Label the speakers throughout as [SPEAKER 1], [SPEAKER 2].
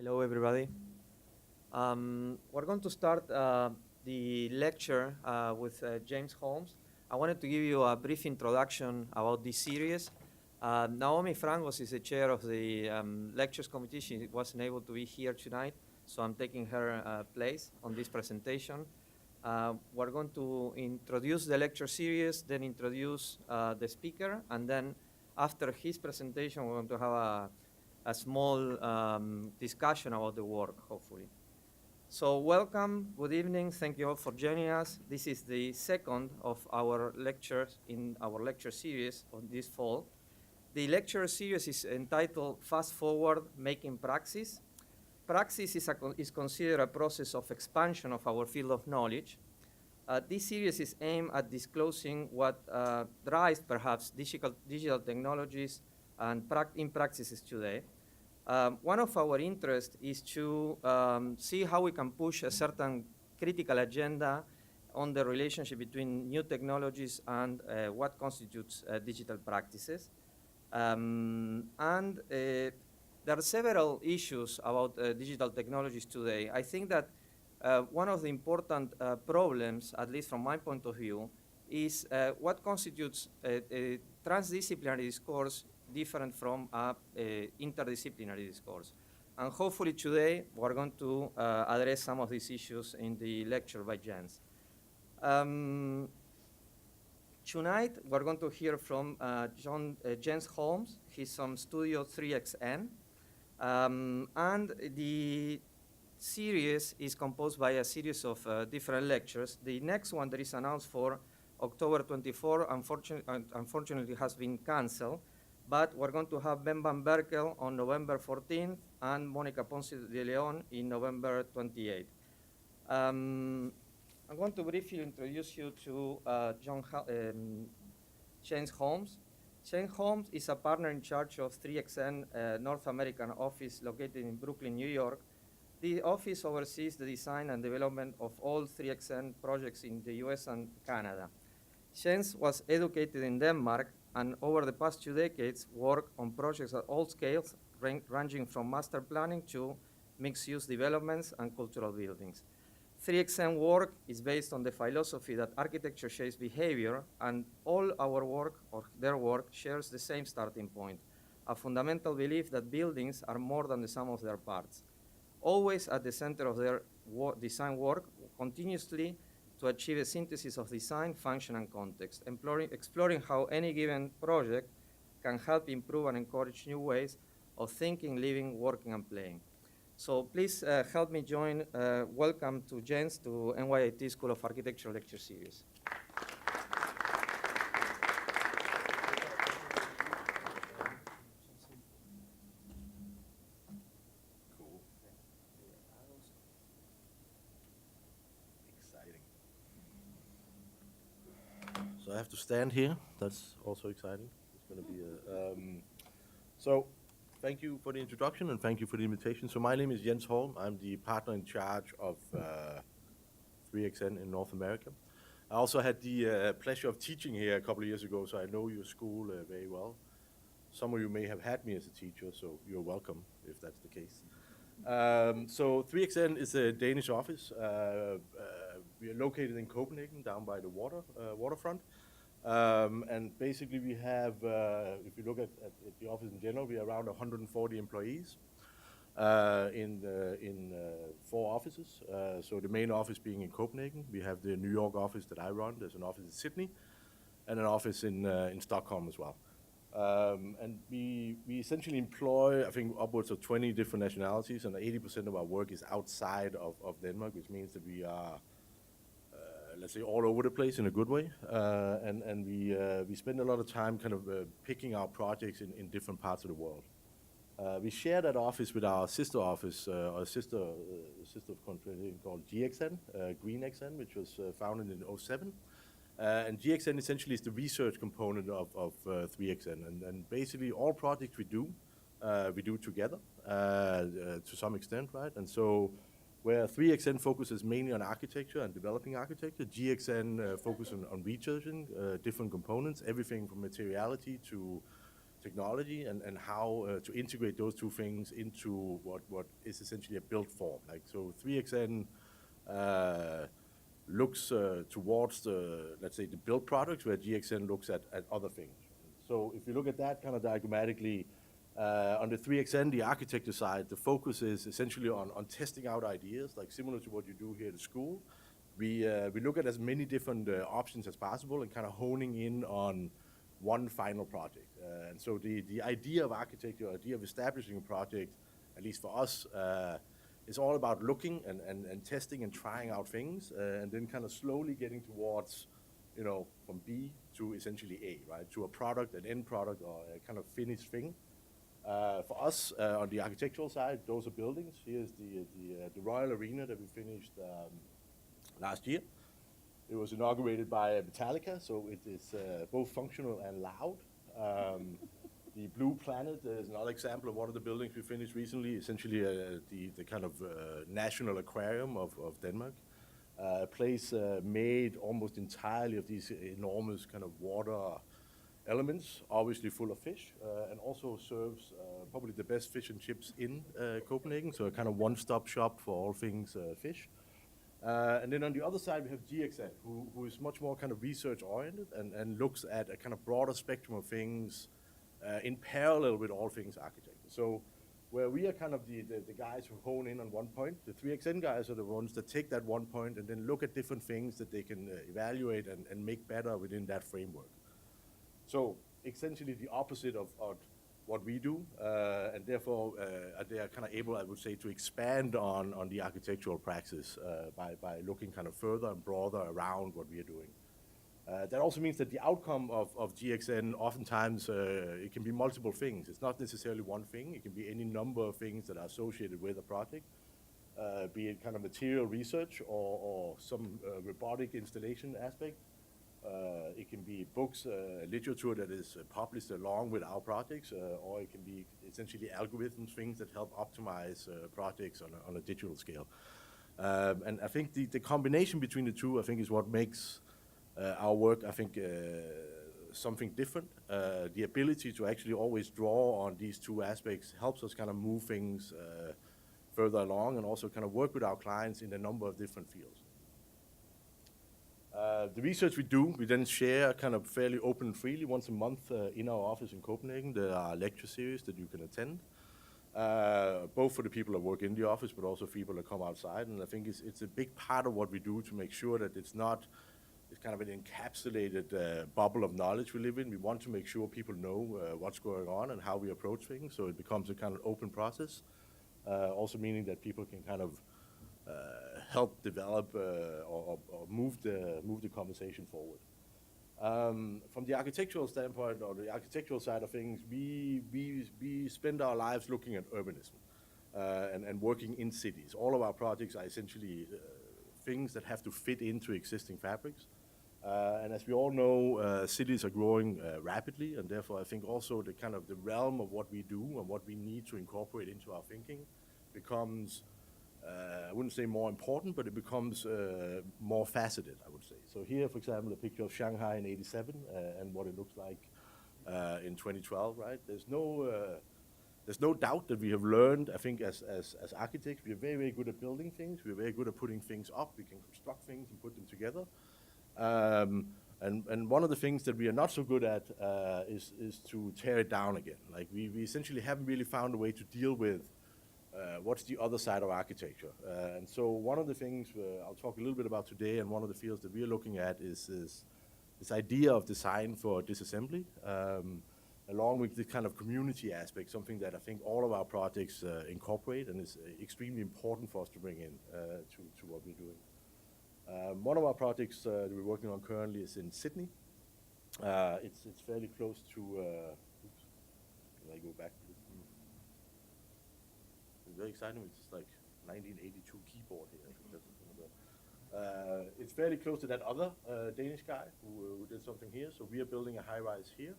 [SPEAKER 1] Hello, everybody. We're going to start the lecture with James Holmes. I wanted to give you a brief introduction about this series. Naomi Frangos is the chair of the lectures committee. She wasn't able to be here tonight, so I'm taking her place on this presentation. We're going to introduce the lecture series, then introduce the speaker, and then after his presentation, we're going to have a small discussion about the work, hopefully. So welcome, good evening, thank you all for joining us. This is the second of our lectures in our lecture series on this fall. The lecture series is entitled Fast Forward, Making Praxis. Praxis is considered a process of expansion of our field of knowledge. This series is aimed at disclosing what drives perhaps digital technologies and in practices today. One of our interests is to see how we can push a certain critical agenda on the relationship between new technologies and what constitutes digital practices. There are several issues about digital technologies today. I think that one of the important problems, at least from my point of view, is what constitutes a transdisciplinary discourse different from a interdisciplinary discourse. And hopefully today we're going to address some of these issues in the lecture by Jens. Tonight we're going to hear from Jens Holmes. He's from Studio 3XN. And the series is composed by a series of different lectures. The next one that is announced for October 24, unfortunately has been canceled. But we're going to have Ben van Berkel on November 14th and Monica Ponce de Leon in November 28th. I'm going to briefly introduce you to James Holmes. James Holmes is a partner in charge of 3XN North American office located in Brooklyn, New York. The office oversees the design and development of all 3XN projects in the US and Canada. James was educated in Denmark and over the past 2 decades worked on projects at all scales, ranging from master planning to mixed-use developments and cultural buildings. 3XN work is based on the philosophy that architecture shapes behavior, and all our work, or their work, shares the same starting point, a fundamental belief that buildings are more than the sum of their parts. Always at the center of their design work, continuously to achieve a synthesis of design, function, and context, exploring how any given project can help improve and encourage new ways of thinking, living, working, and playing. So please help me join, welcome to Jens to NYIT School of Architecture Lecture Series.
[SPEAKER 2] So I have to stand here. That's also exciting. It's going to be a. So, thank you for the introduction and thank you for the invitation. So my name is Jens Holm. I'm the partner in charge of 3XN in North America. I also had the pleasure of teaching here a couple of years ago, so I know your school very well. Some of you may have had me as a teacher, so you're welcome if that's the case. So 3XN is a Danish office. We are located in Copenhagen, down by the waterfront. And basically we have, if you look at the office in general, we are around 140 employees in 4 offices. So the main office being in Copenhagen. We have the New York office that I run. There's an office in Sydney and an office in Stockholm as well. And we essentially employ, I think, upwards of 20 different nationalities, and 80% of our work is outside of Denmark, which means that we are, let's say, all over the place in a good way. And we spend a lot of time kind of picking our projects in different parts of the world. We share that office with our sister office, our sister country called GXN, Green XN, which was founded in 2007. And GXN essentially is the research component of 3XN. And basically all projects we do together to some extent, right? And so where 3XN focuses mainly on architecture and developing architecture, GXN focuses on researching different components, everything from materiality to technology and how to integrate those two things into what is essentially a built form. Like, so 3XN looks towards the, let's say, the built products, where GXN looks at other things. So if you look at that kind of diagrammatically, on the 3XN, the architecture side, the focus is essentially on testing out ideas, like similar to what you do here at school. We look at as many different options as possible and kind of honing in on one final project. And so the idea of architecture, idea of establishing a project, at least for us, is all about looking and testing and trying out things, and then kind of slowly getting towards, you know, from B to essentially A, right? To a product, an end product, or a kind of finished thing. For us, on the architectural side, those are buildings. Here's the Royal Arena that we finished last year. It was inaugurated by Metallica, so it is both functional and loud. The Blue Planet is another example of one of the buildings we finished recently, essentially the kind of national aquarium of Denmark. A place made almost entirely of these enormous kind of water elements, obviously full of fish, and also serves probably the best fish and chips in Copenhagen, so a kind of one-stop shop for all things fish. And then on the other side, we have GXN, who is much more kind of research-oriented and looks at a kind of broader spectrum of things in parallel with all things architecture. So where we are kind of the guys who hone in on one point, the 3XN guys are the ones that take that one point and then look at different things that they can evaluate and make better within that framework. So essentially the opposite of what we do, and therefore they are kind of able, I would say, to expand on the architectural praxis by looking kind of further and broader around what we are doing. That also means that the outcome of GXN oftentimes it can be multiple things. It's not necessarily one thing. It can be any number of things that are associated with a project, be it kind of material research or some robotic installation aspect. It can be books, literature that is published along with our projects, or it can be essentially algorithms, things that help optimize projects on a digital scale. And I think the combination between the two, I think, is what makes our work, I think, something different. The ability to actually always draw on these two aspects helps us kind of move things further along and also kind of work with our clients in a number of different fields. The research we do, we then share kind of fairly open and freely once a month in our office in Copenhagen. There are lecture series that you can attend, both for the people that work in the office, but also for people that come outside. And I think it's a big part of what we do to make sure that it's kind of an encapsulated bubble of knowledge we live in. We want to make sure people know what's going on and how we approach things, so it becomes a kind of open process. Also meaning that people can kind of help develop or move the conversation forward. From the architectural standpoint, or the architectural side of things, we spend our lives looking at urbanism and working in cities. All of our projects are essentially things that have to fit into existing fabrics. And as we all know, cities are growing rapidly, and therefore I think also the kind of the realm of what we do and what we need to incorporate into our thinking becomes, I wouldn't say more important, but it becomes more faceted, I would say. So here, for example, a picture of Shanghai in '87 and what it looks like in 2012, right? There's no doubt that we have learned, I think, as architects, we are very, very good at building things. We're very good at putting things up. We can construct things and put them together. And one of the things that we are not so good at is to tear it down again. Like we essentially haven't really found a way to deal with what's the other side of architecture. And so one of the things I'll talk a little bit about today, and one of the fields that we are looking at is this idea of design for disassembly, along with the kind of community aspect, something that I think all of our projects incorporate and is extremely important for us to bring in to what we're doing. One of our projects that we're working on currently is in Sydney. It's fairly close to, oops, can I go back? It's very exciting. It's like 1982 keyboard here. I think that's one of the, it's fairly close to that other Danish guy who did something here. So we are building a high-rise here.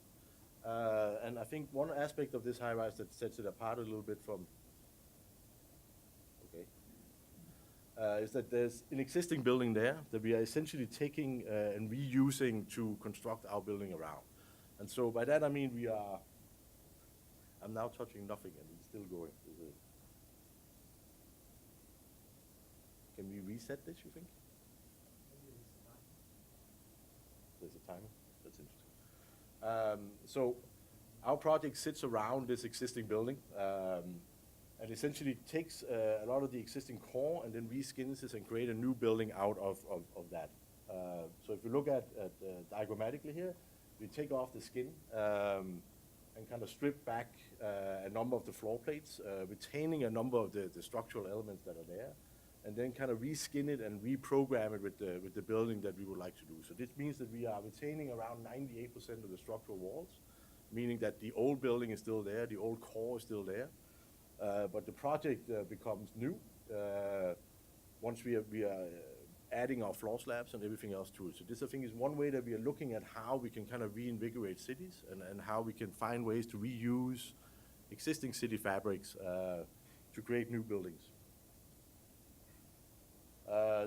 [SPEAKER 2] And I think one aspect of this high-rise that sets it apart a little bit from, is that there's an existing building there that we are essentially taking and reusing to construct our building around. And so by that I mean we are I'm now touching nothing and it's still going. Can we reset this, you think? There's a timer? That's interesting. So our project sits around this existing building and essentially takes a lot of the existing core and then reskins this and create a new building out of that. So if you look at diagrammatically here, we take off the skin and kind of strip back a number of the floor plates, retaining a number of the structural elements that are there, and then kind of reskin it and reprogram it with the building that we would like to do. So this means that we are retaining around 98% of the structural walls, meaning that the old building is still there, the old core is still there, but the project becomes new once we are adding our floor slabs and everything else to it. So this, I think, is one way that we are looking at how we can kind of reinvigorate cities and how we can find ways to reuse existing city fabrics to create new buildings.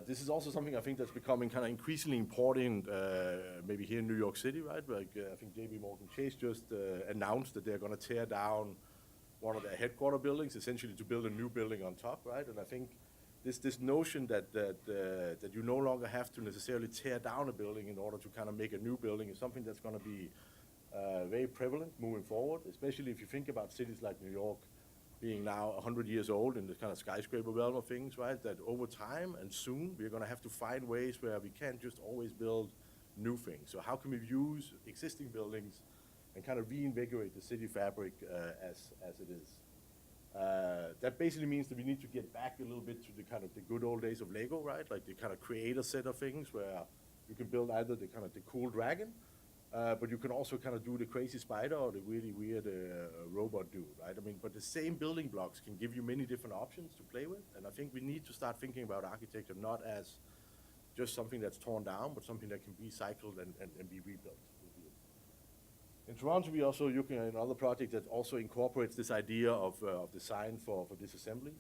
[SPEAKER 2] This is also something I think that's becoming kind of increasingly important, maybe here in New York City, right? Like I think JP Morgan Chase just announced that they're going to tear down one of their headquarter buildings, essentially to build a new building on top, right? And I think this notion that you no longer have to necessarily tear down a building in order to kind of make a new building is something that's going to be very prevalent moving forward, especially if you think about cities like New York being now 100 years old in the kind of skyscraper realm of things, right? That over time and soon we're going to have to find ways where we can't just always build new things. So how can we use existing buildings and kind of reinvigorate the city fabric as it is? That basically means that we need to get back a little bit to the kind of the good old days of Lego, right? Like the kind of creator set of things where you can build either the kind of the cool dragon, but you can also kind of do the crazy spider or the really weird robot dude, right? I mean, but the same building blocks can give you many different options to play with, and I think we need to start thinking about architecture not as just something that's torn down, but something that can be cycled and be rebuilt. In Toronto, we also looking at another project that also incorporates this idea of design for disassembly.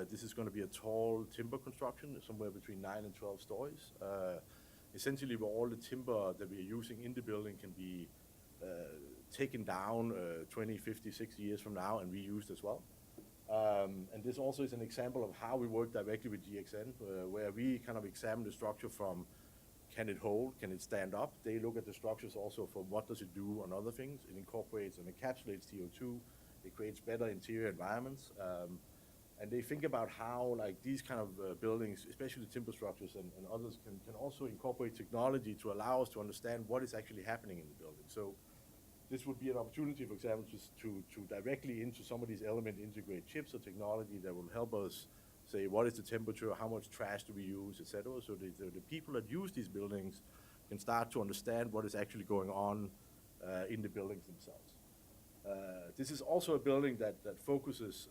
[SPEAKER 2] This is going to be a tall timber construction, somewhere between 9 and 12 stories. Essentially, where all the timber that we are using in the building can be taken down 20, 50, 60 years from now and reused as well. And this also is an example of how we work directly with GXN, where we kind of examine the structure from can it hold, can it stand up? They look at the structures also from what does it do on other things. It incorporates and encapsulates CO2. It creates better interior environments. And they think about how like these kind of buildings, especially timber structures and others, can also incorporate technology to allow us to understand what is actually happening in the building. So this would be an opportunity, for example, to directly into some of these element integrate chips or technology that will help us say what is the temperature, how much trash do we use, etc. So the people that use these buildings can start to understand what is actually going on in the buildings themselves. This is also a building that focuses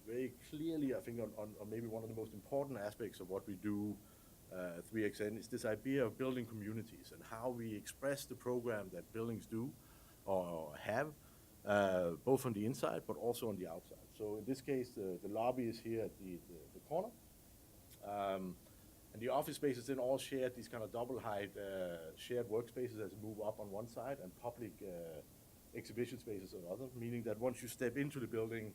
[SPEAKER 2] very clearly, I think, on maybe one of the most important aspects of what we do at 3XN is this idea of building communities and how we express the program that buildings do or have, both on the inside but also on the outside. So in this case, the lobby is here at the corner. And the office spaces then all shared these kind of double height shared workspaces as you move up on one side and public exhibition spaces on the other, meaning that once you step into the building,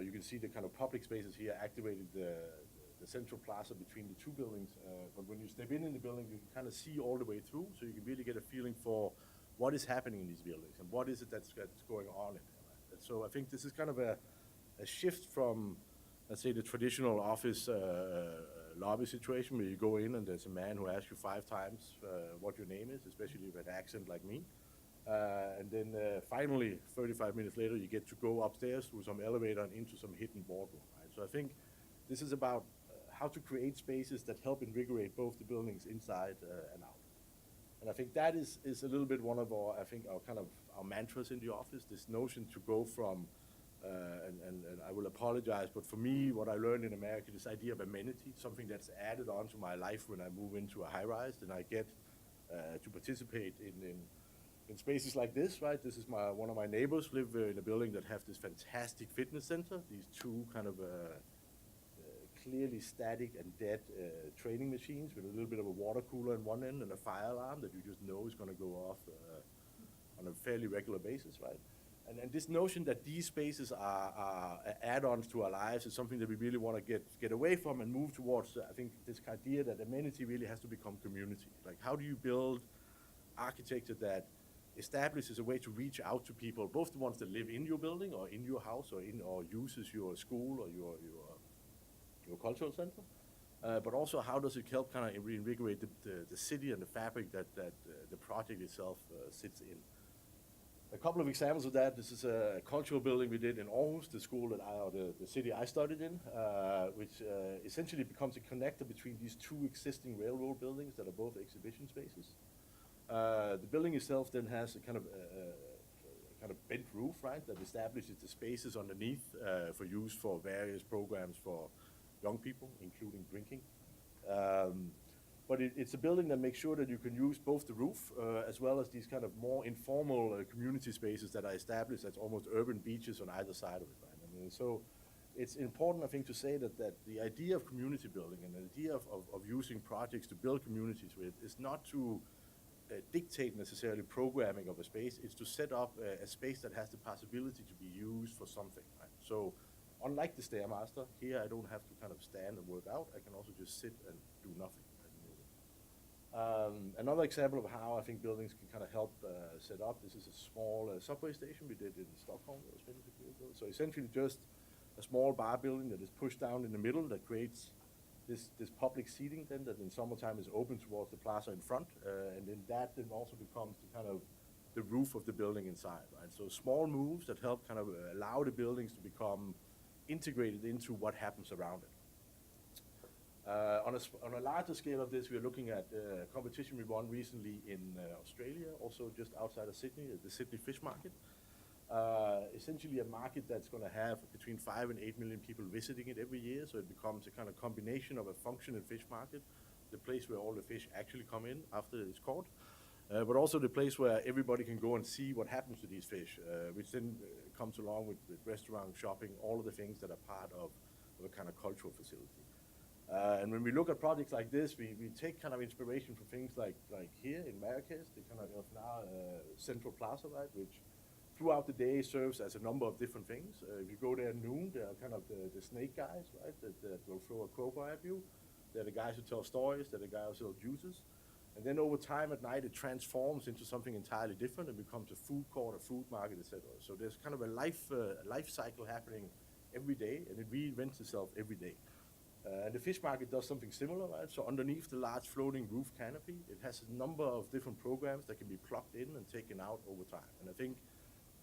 [SPEAKER 2] you can see the kind of public spaces here activated the central plaza between the two buildings. But when you step in the building, you can kind of see all the way through, so you can really get a feeling for what is happening in these buildings and what is it that's going on in there. Right? So I think this is kind of a shift from, let's say, the traditional office lobby situation where you go in and there's a man who asks you 5 times what your name is, especially with an accent like me. And then finally, 35 minutes later, you get to go upstairs through some elevator and into some hidden boardroom. Right? So I think this is about how to create spaces that help invigorate both the buildings inside and out. And I think that is a little bit one of our, I think, our mantras in the office, this notion to go from, and I will apologize, but for me, what I learned in America, this idea of amenity, something that's added on to my life when I move into a high-rise, and I get to participate in spaces like this, right? This is one of my neighbors live in a building that have this fantastic fitness center, these two kind of clearly static and dead training machines with a little bit of a water cooler in one end and a fire alarm that you just know is going to go off on a fairly regular basis, right? And this notion that these spaces are add-ons to our lives is something that we really want to get away from and move towards, I think, this idea that amenity really has to become community. Like, how do you build architecture that establishes a way to reach out to people, both the ones that live in your building or in your house or uses your school or your cultural center, but also how does it help kind of reinvigorate the city and the fabric that the project itself sits in. A couple of examples of that. This is a cultural building we did in Aarhus, the school that the city I studied in, which essentially becomes a connector between these two existing railroad buildings that are both exhibition spaces. The building itself then has a kind of bent roof, right, that establishes the spaces underneath for use for various programs for young people, including drinking. But it's a building that makes sure that you can use both the roof as well as these kind of more informal community spaces that are established as almost urban beaches on either side of it. Right? I mean, so it's important, I think, to say that the idea of community building and the idea of using projects to build communities with is not to dictate necessarily programming of a space. It's to set up a space that has the possibility to be used for something. Right? So unlike the Stairmaster, here I don't have to kind of stand and work out. I can also just sit and do nothing. Another example of how I think buildings can kind of help set up, this is a small subway station we did in Stockholm that was finished a few years ago. So essentially just a small bar building that is pushed down in the middle that creates this public seating then that in summertime is open towards the plaza in front, and then that then also becomes the kind of the roof of the building inside, right? So small moves that help kind of allow the buildings to become integrated into what happens around it. On a larger scale of this, we are looking at a competition we won recently in Australia, also just outside of Sydney, the Sydney Fish Market. Essentially a market that's going to have between 5 and 8 million people visiting it every year, so it becomes a kind of combination of a functional fish market, the place where all the fish actually come in after it's caught, but also the place where everybody can go and see what happens to these fish, which then comes along with restaurant, shopping, all of the things that are part of a kind of cultural facility. And when we look at projects like this, we take kind of inspiration from things like here in Marrakesh, the kind of now Central Plaza, right, which throughout the day serves as a number of different things. If you go there at noon, there are kind of the snake guys, right, that will throw a crowbar at you. They're the guys who tell stories. They're the guys who sell juices. And then over time at night, it transforms into something entirely different and becomes a food court, a food market, etc. So there's kind of a life cycle happening every day, and it reinvents itself every day. And the fish market does something similar, right? So underneath the large floating roof canopy, it has a number of different programs that can be plugged in and taken out over time. And I think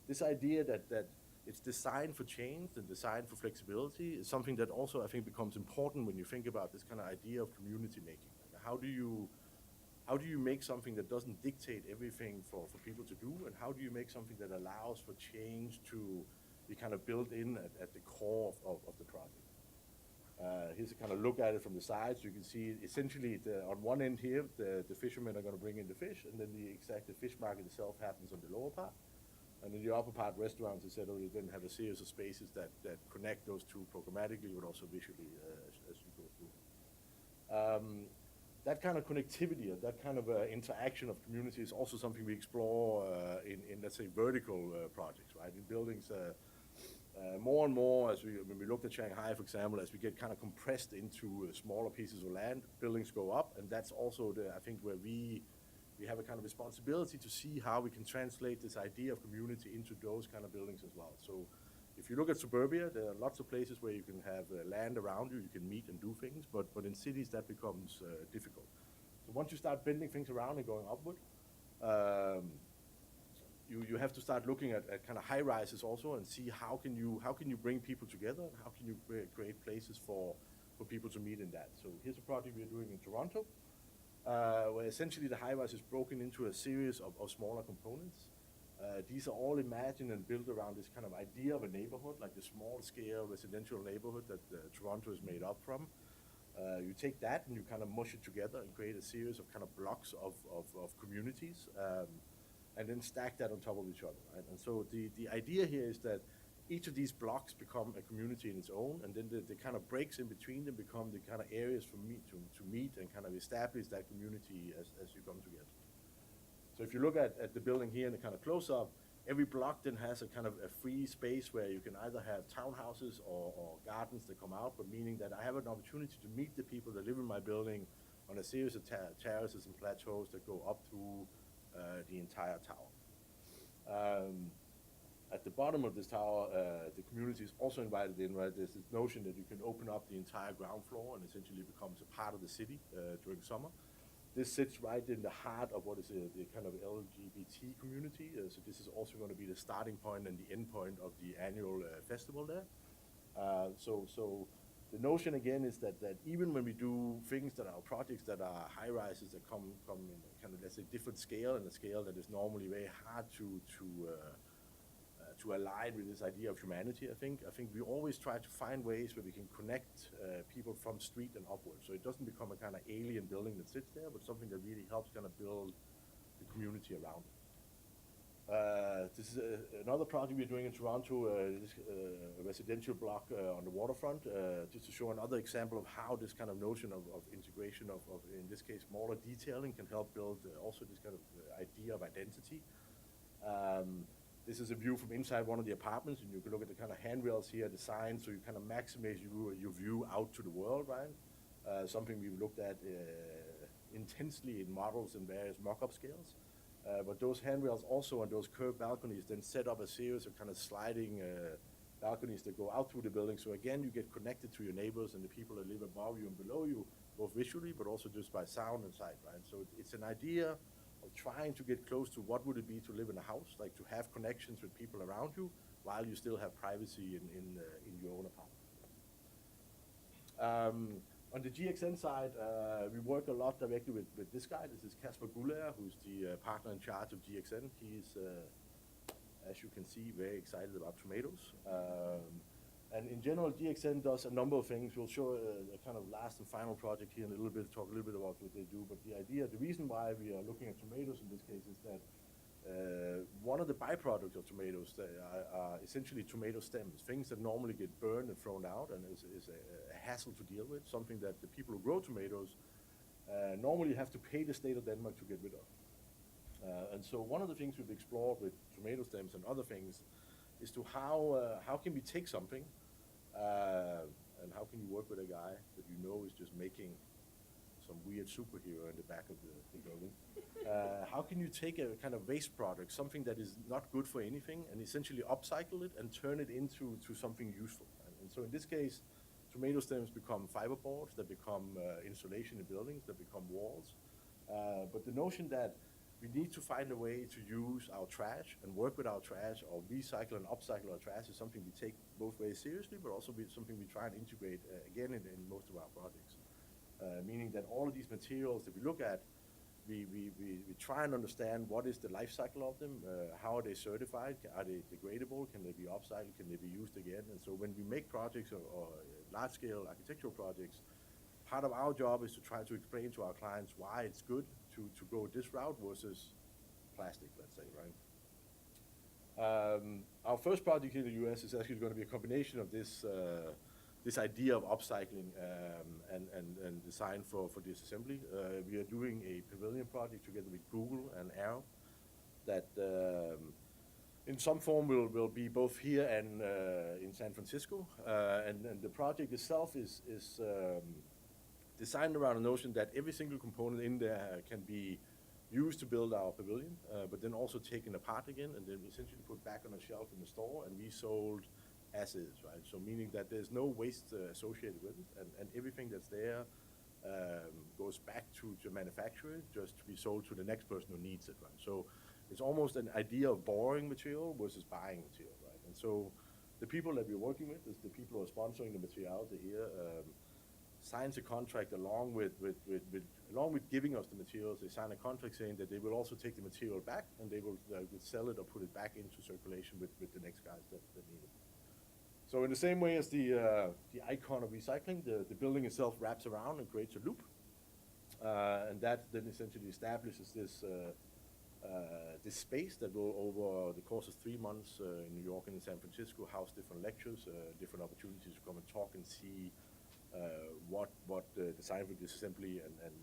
[SPEAKER 2] this idea that it's designed for change and designed for flexibility is something that also I think becomes important when you think about this kind of idea of community making. Like how do you make something that doesn't dictate everything for people to do, and how do you make something that allows for change to be kind of built in at the core of the project? Here's a kind of look at it from the side, so you can see essentially on one end here, the fishermen are going to bring in the fish, and then the fish market itself happens on the lower part. And in the upper part, restaurants, etc., you then have a series of spaces that connect those two programmatically, but also visually as you go through. That kind of connectivity, or that kind of interaction of community is also something we explore in let's say, vertical projects, right? In buildings, more and more, when we looked at Shanghai, for example, as we get kind of compressed into smaller pieces of land, buildings go up, and that's also I think where we have a kind of responsibility to see how we can translate this idea of community into those kind of buildings as well. So if you look at suburbia, there are lots of places where you can have land around you, you can meet and do things, but in cities that becomes difficult. So once you start bending things around and going upward, you have to start looking at kind of high rises also and see how can you bring people together, and how can you create places for people to meet in that. So here's a project we're doing in Toronto, where essentially the high rise is broken into a series of smaller components. These are all imagined and built around this kind of idea of a neighborhood, like the small-scale residential neighborhood that Toronto is made up from. You take that and you kind of mush it together and create a series of kind of blocks of communities, and then stack that on top of each other, right? And so the idea here is that each of these blocks become a community in its own, and then the kind of breaks in between them become the kind of areas for to meet and kind of establish that community as you come together. So if you look at the building here in the kind of close-up, Every block then has a kind of a free space where you can either have townhouses or gardens that come out, but meaning that I have an opportunity to meet the people that live in my building on a series of terraces and plateaus that go up through the entire tower. At the bottom of this tower, the community is also invited in, right? There's this notion that you can open up the entire ground floor and essentially becomes a part of the city during summer. This sits right in the heart of what is the kind of LGBT community. So this is also going to be the starting point and the end point of the annual festival there. So the notion again is that even when we do things that are projects that are high rises that come in kind of, let's say, different scale, and a scale that is normally very hard to align with this idea of humanity, I think we always try to find ways where we can connect people from street and upwards. So it doesn't become a kind of alien building that sits there, but something that really helps kind of build the community around it. This is another project we're doing in Toronto, a residential block on the waterfront, just to show another example of how this kind of notion of integration of, in this case, smaller detailing can help build also this kind of idea of identity. This is a view from inside one of the apartments, and you can look at the kind of handrails here, the signs, so you kind of maximize your view out to the world, right? Something we've looked at intensely in models and various mock-up scales. But those handrails also on those curved balconies then set up a series of kind of sliding balconies that go out through the building. So again, you get connected to your neighbors and the people that live above you and below you, both visually, but also just by sound and sight, right? So it's an idea of trying to get close to what would it be to live in a house, like to have connections with people around you while you still have privacy in your own apartment. On the GXN side, we work a lot directly with this guy. This is Kasper Gullager, who's the partner in charge of GXN. He's, as you can see, very excited about tomatoes. And in general, GXN does a number of things. We'll show a kind of last and final project here in a little bit, talk a little bit about what they do. But the reason why we are looking at tomatoes in this case is that one of the byproducts of tomatoes are essentially tomato stems, things that normally get burned and thrown out and is a hassle to deal with, something that the people who grow tomatoes normally have to pay the state of Denmark to get rid of. And so one of the things we've explored with tomato stems and other things is to how can we take something and how can you work with a guy that you know is just making some weird superhero in the back of the building. How can you take a kind of waste product, something that is not good for anything, and essentially upcycle it and turn it into something useful? And so in this case, tomato stems become fiberboards, that become insulation in buildings, that become walls. But the notion that we need to find a way to use our trash and work with our trash or recycle and upcycle our trash is something we take both very seriously, but also something we try and integrate again in most of our projects. Meaning that all of these materials that we look at, we try and understand what is the life cycle of them, how are they certified, are they degradable, can they be upcycled, can they be used again? And so when we make projects or large-scale architectural projects, part of our job is to try to explain to our clients why it's good to go this route versus plastic, let's say, right? Our first project here in the US is actually going to be a combination of this this idea of upcycling and design for disassembly. We are doing a pavilion project together with Google and Arrow that in some form will be both here and in San Francisco. And the project itself is designed around a notion that every single component in there can be used to build our pavilion, but then also taken apart again and then essentially put back on a shelf in the store and resold as is, right? So meaning that there's no waste associated with it, and everything that's there goes back to manufacturing, just to be sold to the next person who needs it, right? So it's almost an idea of borrowing material versus buying material, right? And so the people that we're working with is the people who are sponsoring the materiality here, signs a contract along with giving us the materials. They sign a contract saying that they will also take the material back and they will sell it or put it back into circulation with the next guys that need it. So in the same way as the icon of recycling, the building itself wraps around and creates a loop, and that then essentially establishes this this space that will, over the course of 3 months in New York and in San Francisco, house different lectures, different opportunities to come and talk and see what design for disassembly and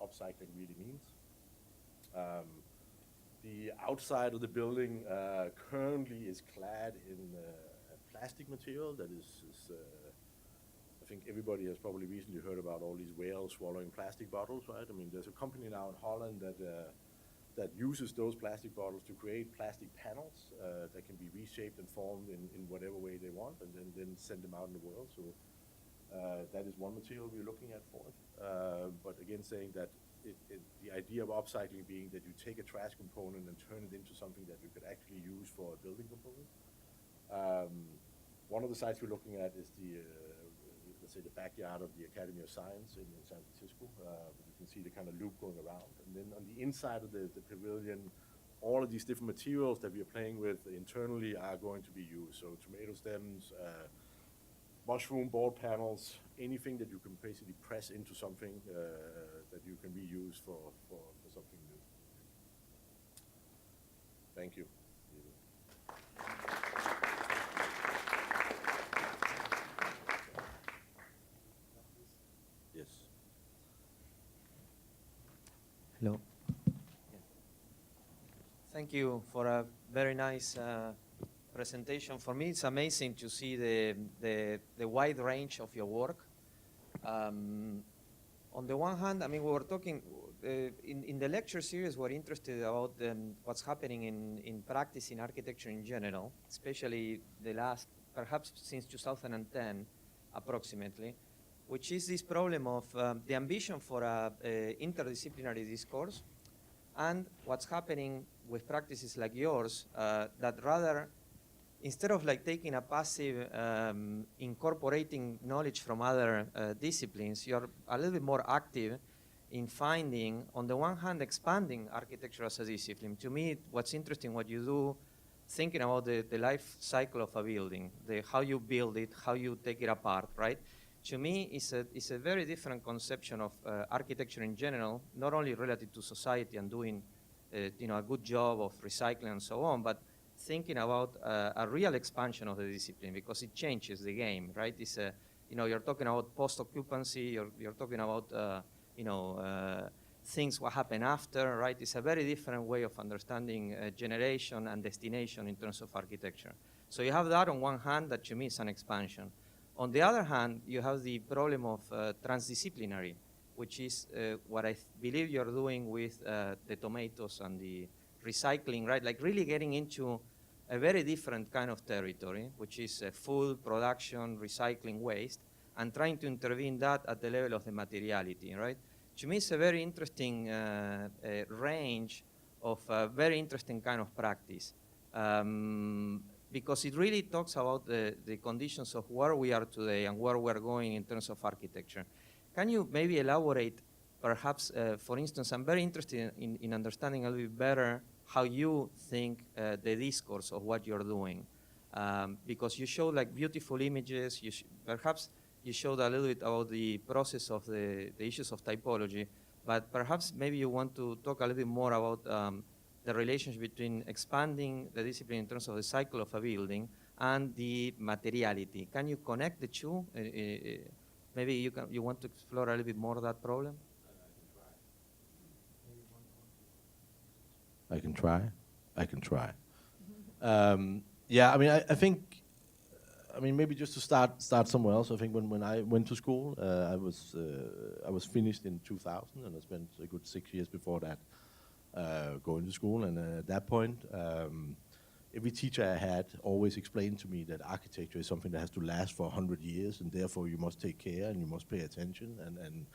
[SPEAKER 2] upcycling really means. The outside of the building currently is clad in a plastic material that is I think everybody has probably recently heard about all these whales swallowing plastic bottles, right? I mean, there's a company now in Holland that uses those plastic bottles to create plastic panels that can be reshaped and formed in whatever way they want, and then send them out in the world. So that is one material we're looking at for it. But again, saying that the idea of upcycling being that you take a trash component and turn it into something that you could actually use for a building component. One of the sites we're looking at is let's say the backyard of the Academy of Science in San Francisco. You can see the kind of loop going around. And then on the inside of the pavilion, all of these different materials that we are playing with internally are going to be used. So tomato stems, mushroom board panels, anything that you can basically press into something that you can reuse for something new. Thank you. Yes.
[SPEAKER 1] Hello. Thank you for a very nice presentation. For me, it's amazing to see the wide range of your work. On the one hand, I mean, we were talking in the lecture series. We're interested about what's happening in practice in architecture in general, especially the last, perhaps since 2010, approximately, which is this problem of the ambition for a interdisciplinary discourse, and what's happening with practices like yours that rather, instead of like taking a passive incorporating knowledge from other disciplines, you're a little bit more active in finding, on the one hand, expanding architecture as a discipline. To me, what's interesting, what you do, thinking about the life cycle of a building, how you build it, how you take it apart, right? To me, it's a very different conception of architecture in general, not only relative to society and doing a good job of recycling and so on, but thinking about a real expansion of the discipline, because it changes the game, right? It's you're talking about post-occupancy, you're talking about things what happen after, right? It's a very different way of understanding generation and destination in terms of architecture. So you have that on one hand, that to me is an expansion. On the other hand, you have the problem of transdisciplinary, which is what I believe you're doing with the tomatoes and the recycling, right? Like really getting into a very different kind of territory, which is food, production, recycling, waste, and trying to intervene that at the level of the materiality, right? To me, it's a very interesting range of a very interesting kind of practice. Because it really talks about the conditions of where we are today and where we're going in terms of architecture. Can you maybe elaborate, perhaps, for instance, I'm very interested in understanding a little bit better how you think the discourse of what you're doing. Because you show like beautiful images, perhaps you showed a little bit about the process of the issues of typology, but perhaps maybe you want to talk a little bit more about the relationship between expanding the discipline in terms of the cycle of a building and the materiality. Can you connect the two? Maybe you want to explore a little bit more that problem?
[SPEAKER 2] I can try. Yeah, I mean, I think, maybe just to start somewhere else. I think when I went to school, I was finished in 2000, and I spent a good 6 years before that going to school. And at that point, every teacher I had always explained to me that architecture is something that has to last for 100 years, and therefore you must take care and you must pay attention. And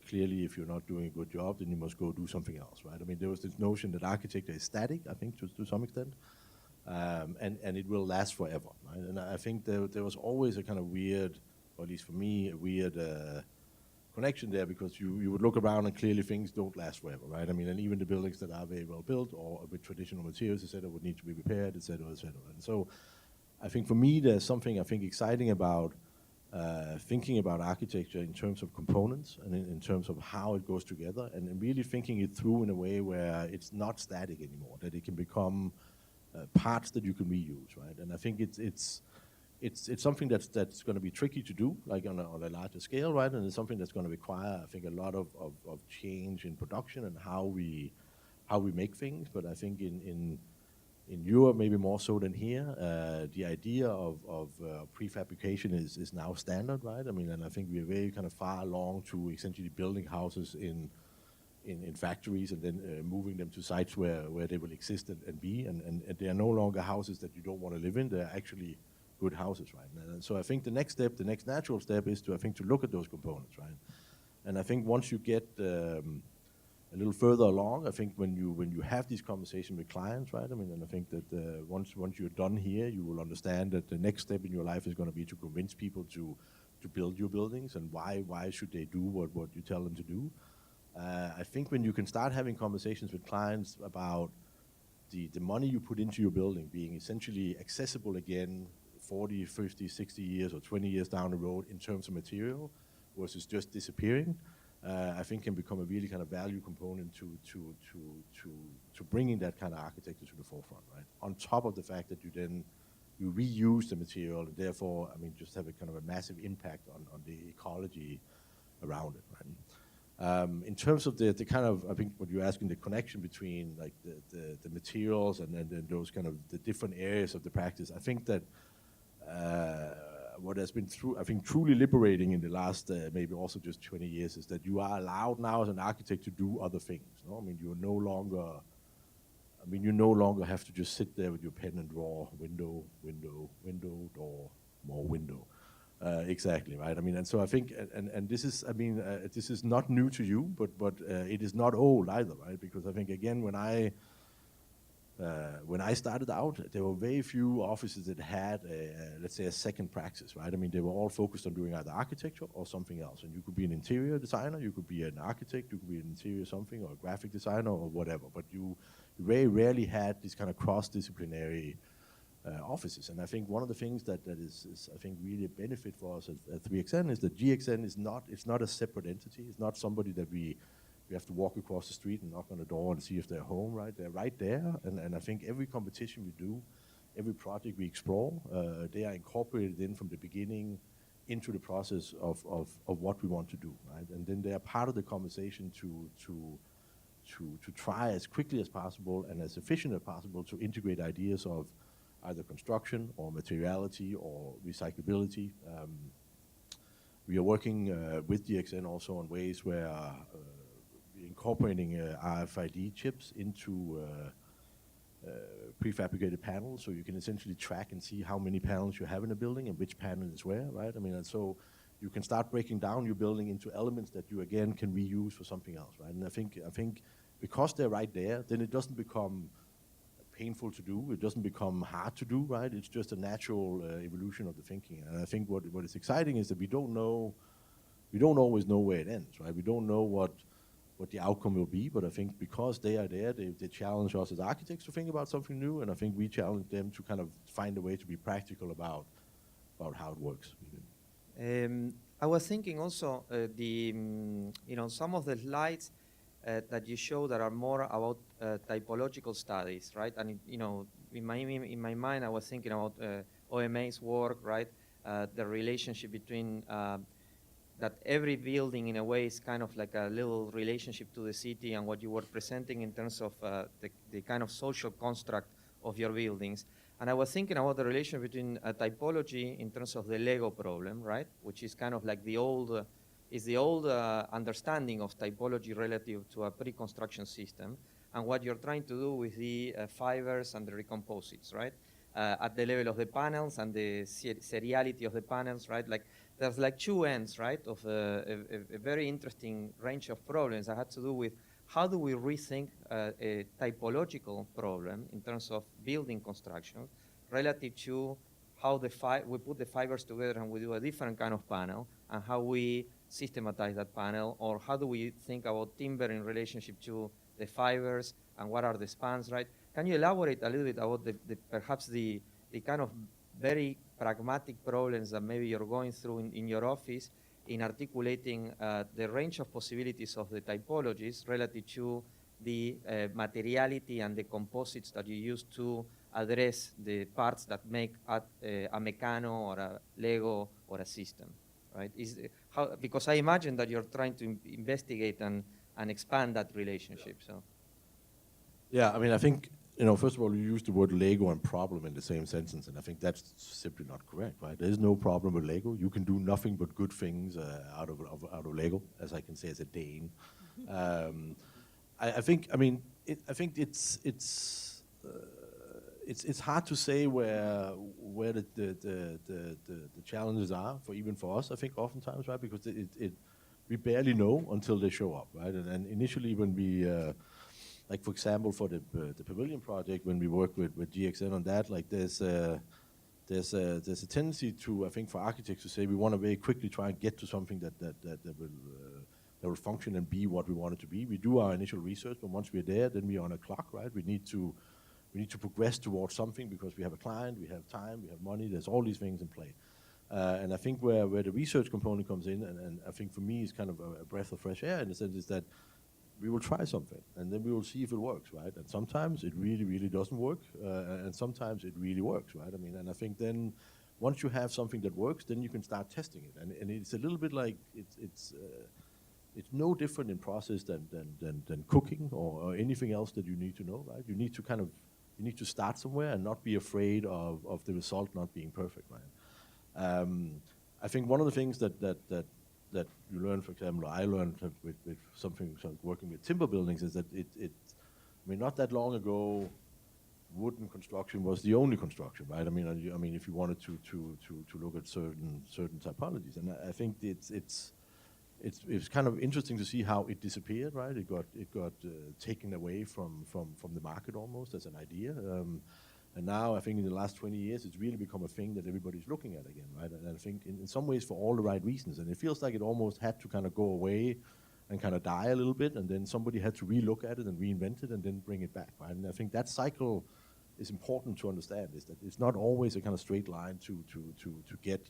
[SPEAKER 2] clearly, if you're not doing a good job, then you must go do something else, right? I mean, there was this notion that architecture is static, I think, to some extent, and it will last forever, right? And I think there was always a kind of weird, or at least for me, a weird connection there, because you would look around and clearly things don't last forever, right? I mean, and even the buildings that are very well built or with traditional materials, et cetera, would need to be repaired, et cetera, et cetera. And so I think for me, there's something I think exciting about thinking about architecture in terms of components and in terms of how it goes together, and really thinking it through in a way where it's not static anymore, that it can become parts that you can reuse, right? And I think it's something that's going to be tricky to do, like on a larger scale, right? And it's something that's going to require, I think, a lot of change in production and how we how we make things, but I think in Europe, maybe more so than here, the idea of prefabrication is now standard, right? I mean, and I think we are very kind of far along to essentially building houses in factories and then moving them to sites where they will exist and be, and they are no longer houses that you don't want to live in. They're actually good houses, right? And so I think the next step, the next natural step, is to look at those components, right? And I think once you get a little further along, I think when you have these conversations with clients, right? I mean, and I think that once you're done here, you will understand that the next step in your life is going to be to convince people to build your buildings, and why should they do what you tell them to do. I think when you can start having conversations with clients about the money you put into your building being essentially accessible again 40, 50, 60 years or 20 years down the road in terms of material versus just disappearing, I think can become a really kind of value component to bringing that kind of architecture to the forefront, right? On top of the fact that you reuse the material, and therefore, I mean, just have a kind of a massive impact on the ecology around it, right? In terms of the kind of, I think what you're asking, the connection between like the materials and then those kind of the different areas of the practice, I think that what has been I think truly liberating in the last maybe also just 20 years is that you are allowed now as an architect to do other things. No? I mean, you no longer have to just sit there with your pen and draw window, window, window, door, more window. Exactly, right? I mean, and so I think, and this is, I mean, this is not new to you, but it is not old either, right? Because I think, again, when I started out, there were very few offices that had, let's say, a second practice, right? I mean, they were all focused on doing either architecture or something else. And you could be an interior designer, you could be an architect, you could be an interior something, or a graphic designer, or whatever. But you very rarely had this kind of cross-disciplinary offices. And I think one of the things that is I think really a benefit for us at 3XN is that GXN is not a separate entity. It's not somebody that we have to walk across the street and knock on the door and see if they're home, right? They're right there. And I think every competition we do, every project we explore, they are incorporated in from the beginning into the process of what we want to do, right? And then they are part of the conversation to try as quickly as possible and as efficient as possible to integrate ideas of either construction or materiality or recyclability. We are working with DXN also on ways where incorporating RFID chips into prefabricated panels, so you can essentially track and see how many panels you have in a building and which panel is where, right? I mean, and so you can start breaking down your building into elements that you again can reuse for something else, right? And I think because they're right there, then it doesn't become painful to do. It doesn't become hard to do, right? It's just a natural evolution of the thinking. And I think what is exciting is that we don't always know where it ends, right? We don't know what the outcome will be, but I think because they are there, they challenge us as architects to think about something new, and I think we challenge them to kind of find a way to be practical about how it works.
[SPEAKER 1] I was thinking also some of the slides that you show that are more about typological studies, right? And in my mind, I was thinking about OMA's work, right? The relationship between that every building in a way is kind of like a little relationship to the city, and what you were presenting in terms of the kind of social construct of your buildings. And I was thinking about the relation between typology in terms of the Lego problem, right? Which is kind of like the old understanding of typology relative to a pre-construction system, and what you're trying to do with the fibers and the recomposites, right? At the level of the panels and the seriality of the panels, right? Like there's like two ends, right, of a very interesting range of problems that had to do with how do we rethink a typological problem in terms of building construction relative to how we put the fibers together and we do a different kind of panel, and how we systematize that panel, or how do we think about timber in relationship to the fibers and what are the spans, right? Can you elaborate a little bit about perhaps the kind of very pragmatic problems that maybe you're going through in your office in articulating the range of possibilities of the typologies relative to the materiality and the composites that you use to address the parts that make a Meccano or a Lego or a system, right? Because I imagine that you're trying to investigate and expand that relationship, so.
[SPEAKER 2] Yeah, I mean, I think, first of all, you use the word Lego and problem in the same sentence, and I think that's simply not correct, right? There's no problem with Lego. You can do nothing but good things out of Lego, as I can say as a Dane. Um, I think, I mean, I think it's hard to say where the challenges are for even for us. I think oftentimes, right, because we barely know until they show up, right? And initially, when we like for example, for the Pavilion project, when we work with GXN on that, like there's a tendency to, I think, for architects to say we want to very quickly try and get to something that will function and be what we want it to be. We do our initial research, but once we're there, then we're on a clock, right? We need to progress towards something because we have a client, we have time, we have money. There's all these things in play. And I think where the research component comes in, and I think for me is kind of a breath of fresh air in the sense is that we will try something, and then we will see if it works, right? And sometimes it really, really doesn't work, and sometimes it really works, right? I mean, and I think then once you have something that works, then you can start testing it, and it's a little bit like it's no different in process than cooking or anything else that you need to know, right? You need to start somewhere and not be afraid of the result not being perfect, right? I think one of the things that you learn, for example, or I learned with something working with timber buildings is that I mean, not that long ago, wooden construction was the only construction, right? I mean, if you wanted to look at certain typologies, and I think it's kind of interesting to see how it disappeared, right? It got taken away from the market almost as an idea. And now I think in the last 20 years, it's really become a thing that everybody's looking at again, right? And I think in some ways for all the right reasons. And it feels like it almost had to kind of go away and kind of die a little bit, and then somebody had to relook at it and reinvent it and then bring it back, right? And I think that cycle is important to understand, is that it's not always a kind of straight line to get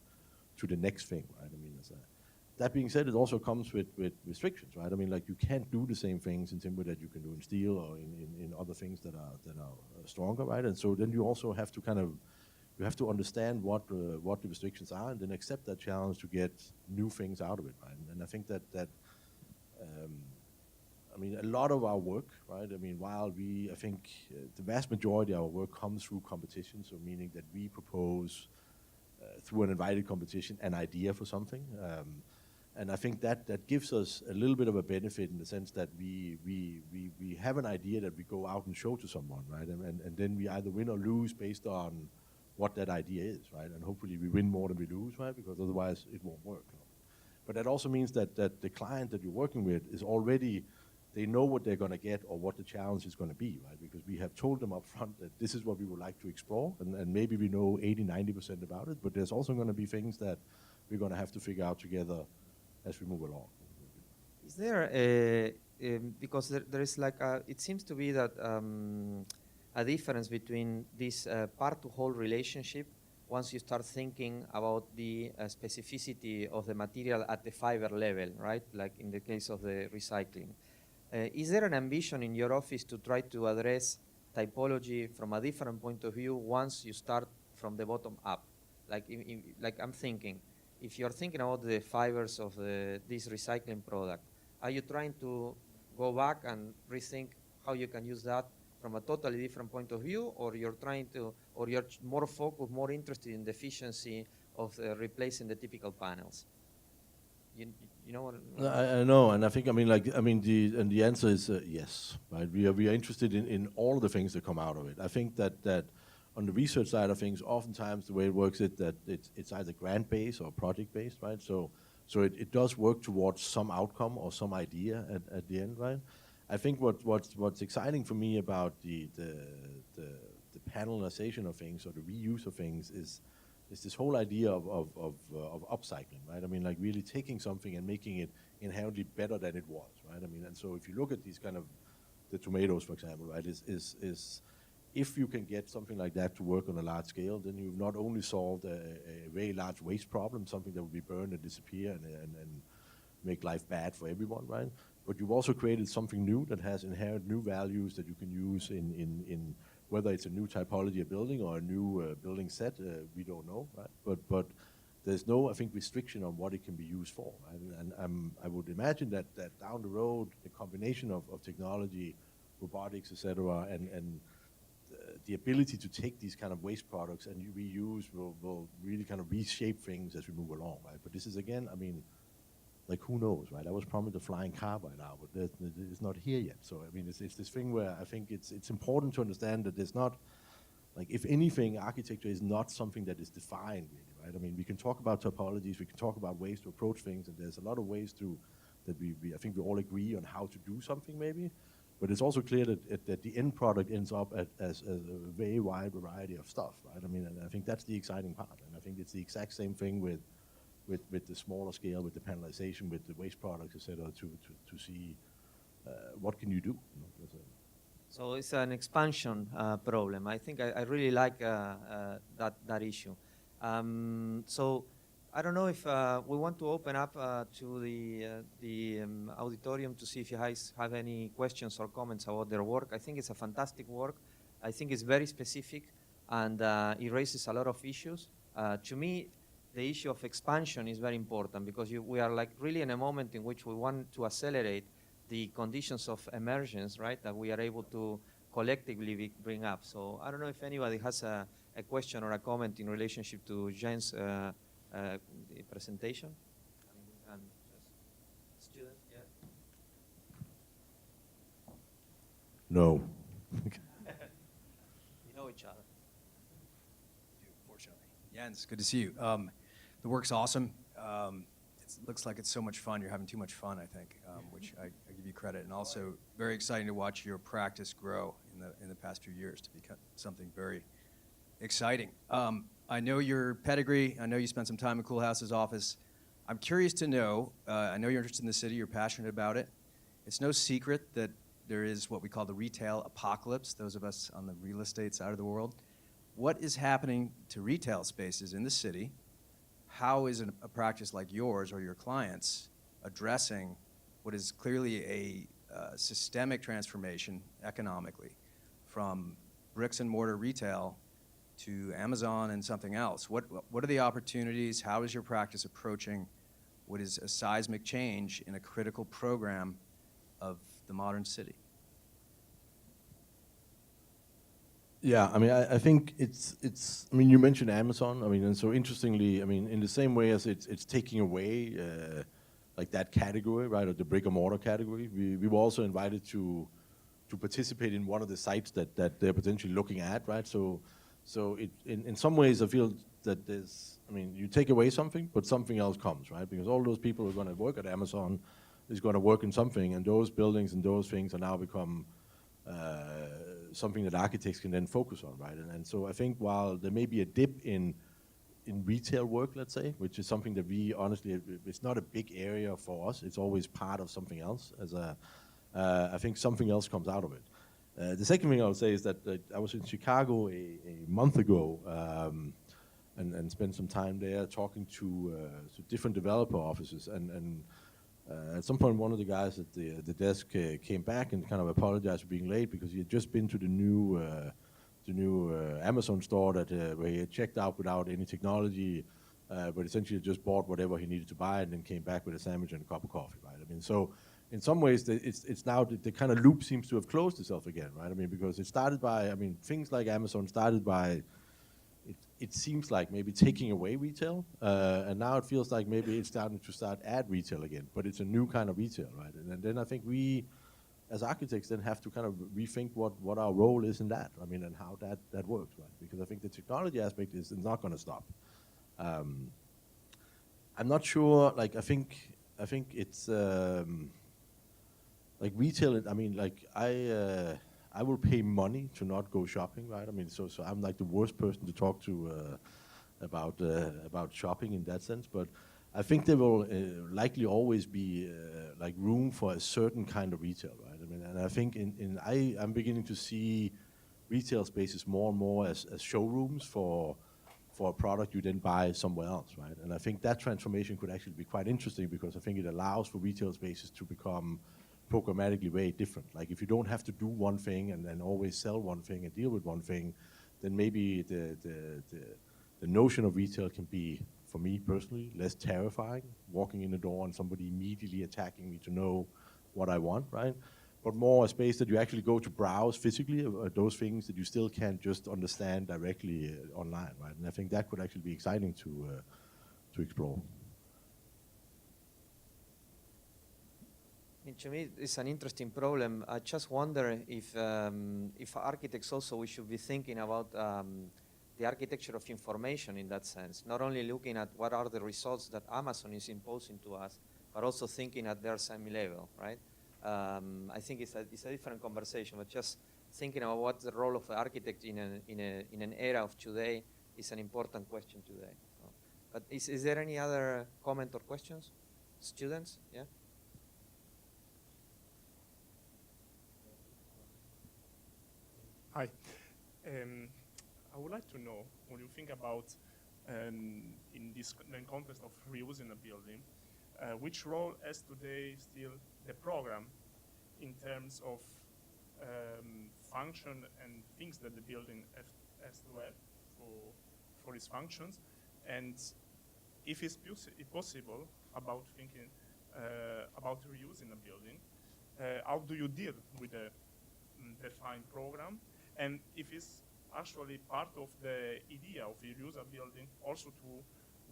[SPEAKER 2] to the next thing, right? I mean, that being said, it also comes with restrictions, right? I mean, like you can't do the same things in timber that you can do in steel or in other things that are stronger, right? And so then you also have to you have to understand what the restrictions are and then accept that challenge to get new things out of it, right? And I think that I mean, a lot of our work, right? I mean, while I think the vast majority of our work comes through competition, so meaning that we propose through an invited competition an idea for something. And I think that gives us a little bit of a benefit in the sense that we have an idea that we go out and show to someone, right? And then we either win or lose based on what that idea is, right? And hopefully we win more than we lose, right? Because otherwise it won't work. But that also means that the client that you're working with is already, they know what they're going to get or what the challenge is going to be, right? Because we have told them up front that this is what we would like to explore, and maybe we know 80, 90% about it, but there's also going to be things that we're going to have to figure out together as we move along.
[SPEAKER 1] Is there because there is like it seems to be that a difference between this part-to-whole relationship once you start thinking about the specificity of the material at the fiber level, right? Like in the case of the recycling. Is there an ambition in your office to try to address typology from a different point of view once you start from the bottom up? Like, like I'm thinking, if you're thinking about the fibers of this recycling product, are you trying to go back and rethink how you can use that from a totally different point of view, or you're trying to, or you're more focused, more interested in the efficiency of replacing the typical panels? You know what?
[SPEAKER 2] I know, and I think the answer is yes, right? We are interested in all of the things that come out of it. I think that on the research side of things, oftentimes the way it works is that it's either grant based or project based, right? So it does work towards some outcome or some idea at the end, right? I think what's exciting for me about the panelization of things or the reuse of things is this whole idea of upcycling, right? I mean, like really taking something and making it inherently better than it was, right? I mean, and so if you look at these kind of the tomatoes, for example, right, is if you can get something like that to work on a large scale, then you've not only solved a very large waste problem, something that will be burned and disappear and make life bad for everyone, right? But you've also created something new that has inherent new values that you can use in whether it's a new typology of building or a new building set, we don't know, right? But there's no, I think, restriction on what it can be used for, right? And I would imagine that down the road, the combination of technology robotics, etc., and the ability to take these kind of waste products and reuse will really kind of reshape things as we move along, right? But this is, again, I mean, like, who knows, right? I was promised a flying car by now, but it's not here yet. So, I mean, it's this thing where I think it's important to understand that there's not, like, if anything, architecture is not something that is defined, really, right? I mean, we can talk about topologies, we can talk about ways to approach things, and there's a lot of ways that I think we all agree on how to do something, maybe. But it's also clear that the end product ends up as a very wide variety of stuff, right? I mean, and I think that's the exciting part. And I think it's the exact same thing with the smaller scale, with the panelization, with the waste products, et cetera, to see what can you do. You know,
[SPEAKER 1] So it's an expansion problem. I think I really like that issue. So I don't know if we want to open up to the auditorium to see if you guys have any questions or comments about their work. I think it's a fantastic work. I think it's very specific, and it raises a lot of issues. To me, the issue of expansion is very important because we are like really in a moment in which we want to accelerate the conditions of emergence, right, that we are able to collectively bring up. So I don't know if anybody has a question or a comment in relationship to Jane's presentation. And students, yeah.
[SPEAKER 2] No.
[SPEAKER 1] We know each other.
[SPEAKER 3] Fortunately. Jens, good to see you. The work's awesome. It looks like it's so much fun. You're having too much fun, I think, which I give you credit. And also very exciting to watch your practice grow in the past few years to become something very exciting. I know your pedigree. I know you spent some time in Koolhaas's office. I'm curious to know, I know you're interested in the city. You're passionate about it. It's no secret that there is what we call the retail apocalypse, those of us on the real estate side of the world. What is happening to retail spaces in the city? How is a practice like yours or your clients addressing what is clearly a systemic transformation economically from bricks and mortar retail to Amazon and something else? What are the opportunities? How is your practice approaching what is a seismic change in a critical program of the modern city?
[SPEAKER 2] Yeah, I mean, I think it's. I mean, you mentioned Amazon. I mean, and so interestingly, I mean, in the same way as it's taking away like that category, right, or the brick and mortar category, we were also invited to participate in one of the sites that they're potentially looking at, right? So it in some ways I feel that there's. I mean, you take away something, but something else comes, right? Because all those people who are going to work at Amazon is going to work in something, and those buildings and those things are now become something that architects can then focus on, right? And so I think while there may be a dip in retail work, let's say, which is something that we honestly, it's not a big area for us. It's always part of something else. I think something else comes out of it. The second thing I would say is that I was in Chicago a month ago and spent some time there talking to different developer offices and at some point, one of the guys at the desk came back and kind of apologized for being late because he had just been to the new Amazon store where he had checked out without any technology, but essentially just bought whatever he needed to buy and then came back with a sandwich and a cup of coffee, right? I mean, so in some ways, it's now the kind of loop seems to have closed itself again, right? I mean, because it started by, I mean, things like Amazon started by. It seems like maybe taking away retail, and now it feels like maybe it's starting to add retail again, but it's a new kind of retail, right? And then I think we, as architects, then have to kind of rethink what our role is in that. I mean, and how that works, right? Because I think the technology aspect is not going to stop. I'm not sure. Like I think it's like retail. I mean, like I will pay money to not go shopping, right? I mean, so I'm like the worst person to talk to about shopping in that sense. But I think there will likely always be like room for a certain kind of retail, right? I mean, and I think I'm beginning to see retail spaces more and more as showrooms for a product you then buy somewhere else, right? And I think that transformation could actually be quite interesting because I think it allows for retail spaces to become programmatically very different. Like if you don't have to do one thing and then always sell one thing and deal with one thing, then maybe the notion of retail can be, for me personally, less terrifying. Walking in the door and somebody immediately attacking me to know what I want, right? but more a space that you actually go to browse physically, those things that you still can't just understand directly online, right? And I think that could actually be exciting to explore.
[SPEAKER 1] To me, it's an interesting problem. I just wonder if architects also, we should be thinking about the architecture of information in that sense, not only looking at what are the results that Amazon is imposing to us, but also thinking at their same level, right? I think it's a different conversation, but just thinking about what's the role of the architect in an era of today is an important question today. So, but is there any other comment or questions? Students, yeah?
[SPEAKER 4] Hi. I would like to know, when you think about, in this context of reusing a building, which role has today still the program in terms of function and things that the building has to have for its functions, and if it's possible about thinking about reusing a building, how do you deal with the defined program, and if it's actually part of the idea of reuse a building also to